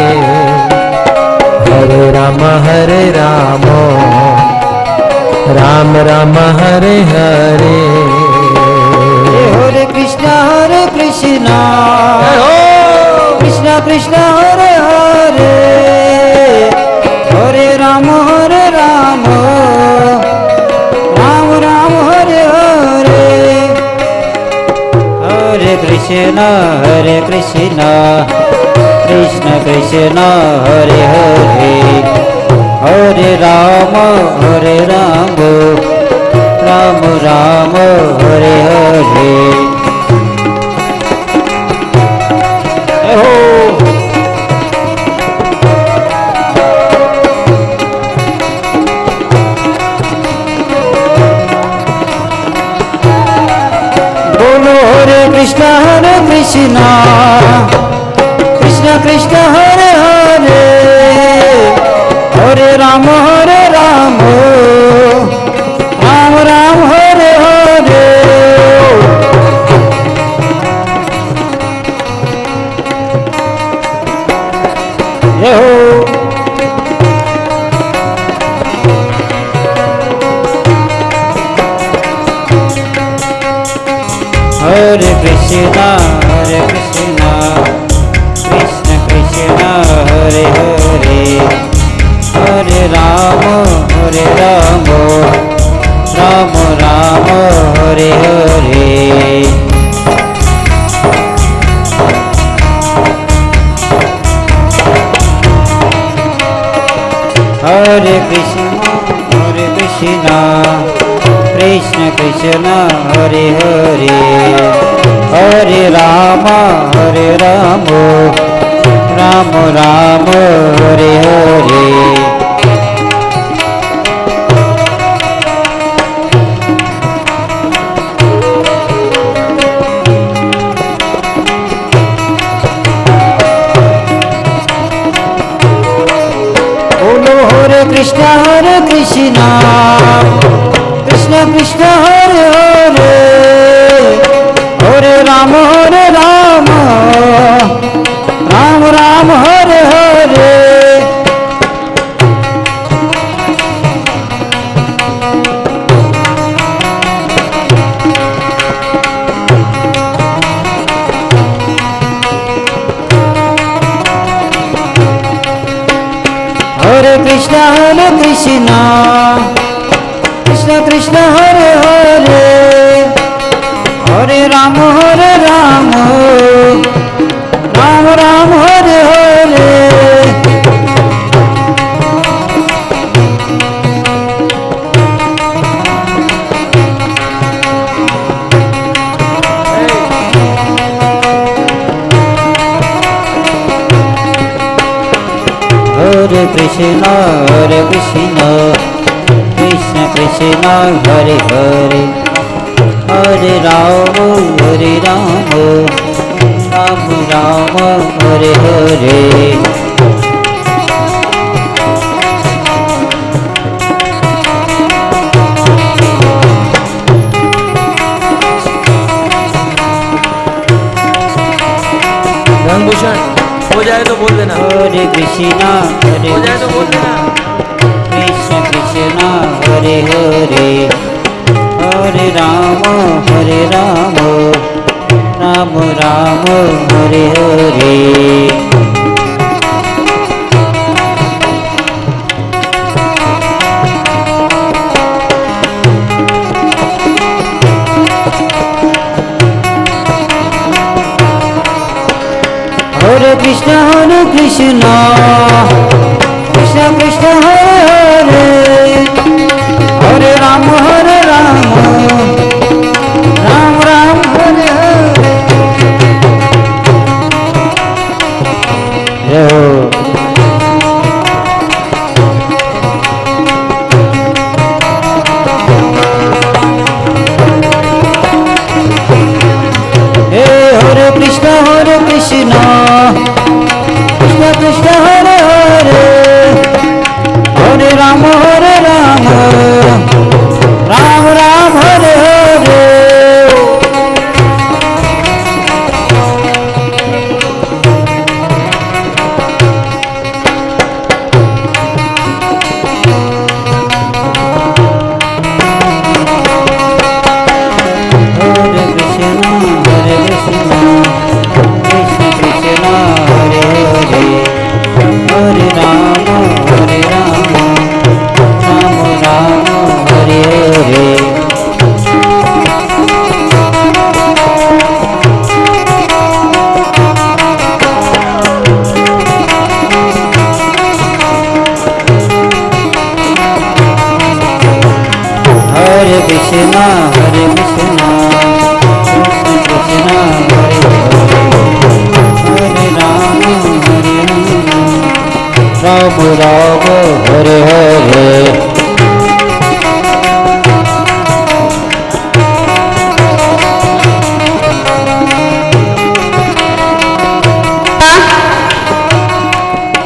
हरे राम राम राम हरे हरे। हरे कृष्णा कृष्णा कृष्णा हरे हरे, हरे राम राम राम हरे हरे। हरे कृष्णा कृष्ण कृष्ण हरे हरे, हरे राम राम राम हरे हरे। बोलो हरे कृष्णा कृष्ण कृष्ण हरे हरे, हरे राम राम राम हरे हरे। हरे कृष्णा कृष्ण कृष्ण हरे हरे, हरे राम राम राम हरे हरे। हरे कृष्णा कृष्ण कृष्ण हरे हरे, हरे राम राम राम हरे हरे। बोलो हरे कृष्णा कृष्ण कृष्ण हरे हरे, हरे राम राम हरे हरे। हरे कृष्णा कृष्ण हरे हरे, हरे राम राम हरे हरे। हरे कृष्ण कृष्ण कृष्ण हरे हरे, हरे राम राम हरे हरे। भंगभूषण हो जाए तो बोल देना, हरे कृष्णा हरे हो जाए तो बोल देना। कृष्ण कृष्ण हरे हरे हरे राम राम राम हरे हरे। हरे कृष्ण कृष्ण कृष्ण हरे हरे राम राम राम हरे हरे। जय हो। हे हरे कृष्ण कृष्ण कृष्ण हरे हरे हरे राम राम राम हरे हरे। हरे कृष्ण कृष्ण कृष्ण हरे हरे हरे राम राम राम हरे हरे। हरे कृष्ण कृष्ण कृष्ण हरे हरे हरे राम राम हरे हरे।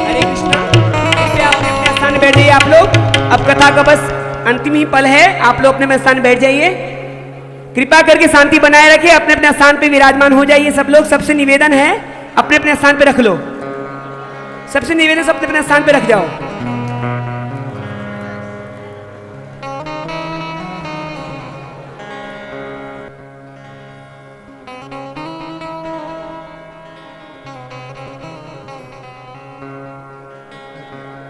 हरे कृष्णा। कृपया अपने स्थान बैठ जाइए आप लोग। अब कथा का बस अंतिम ही पल है, आप लोग अपने स्थान बैठ जाइए। कृपा करके शांति बनाए रखें, अपने अपने स्थान पे विराजमान हो जाइए सब लोग। सबसे निवेदन है अपने अपने स्थान पे रख लो, सबसे निवेदन सब अपने स्थान पे रख जाओ।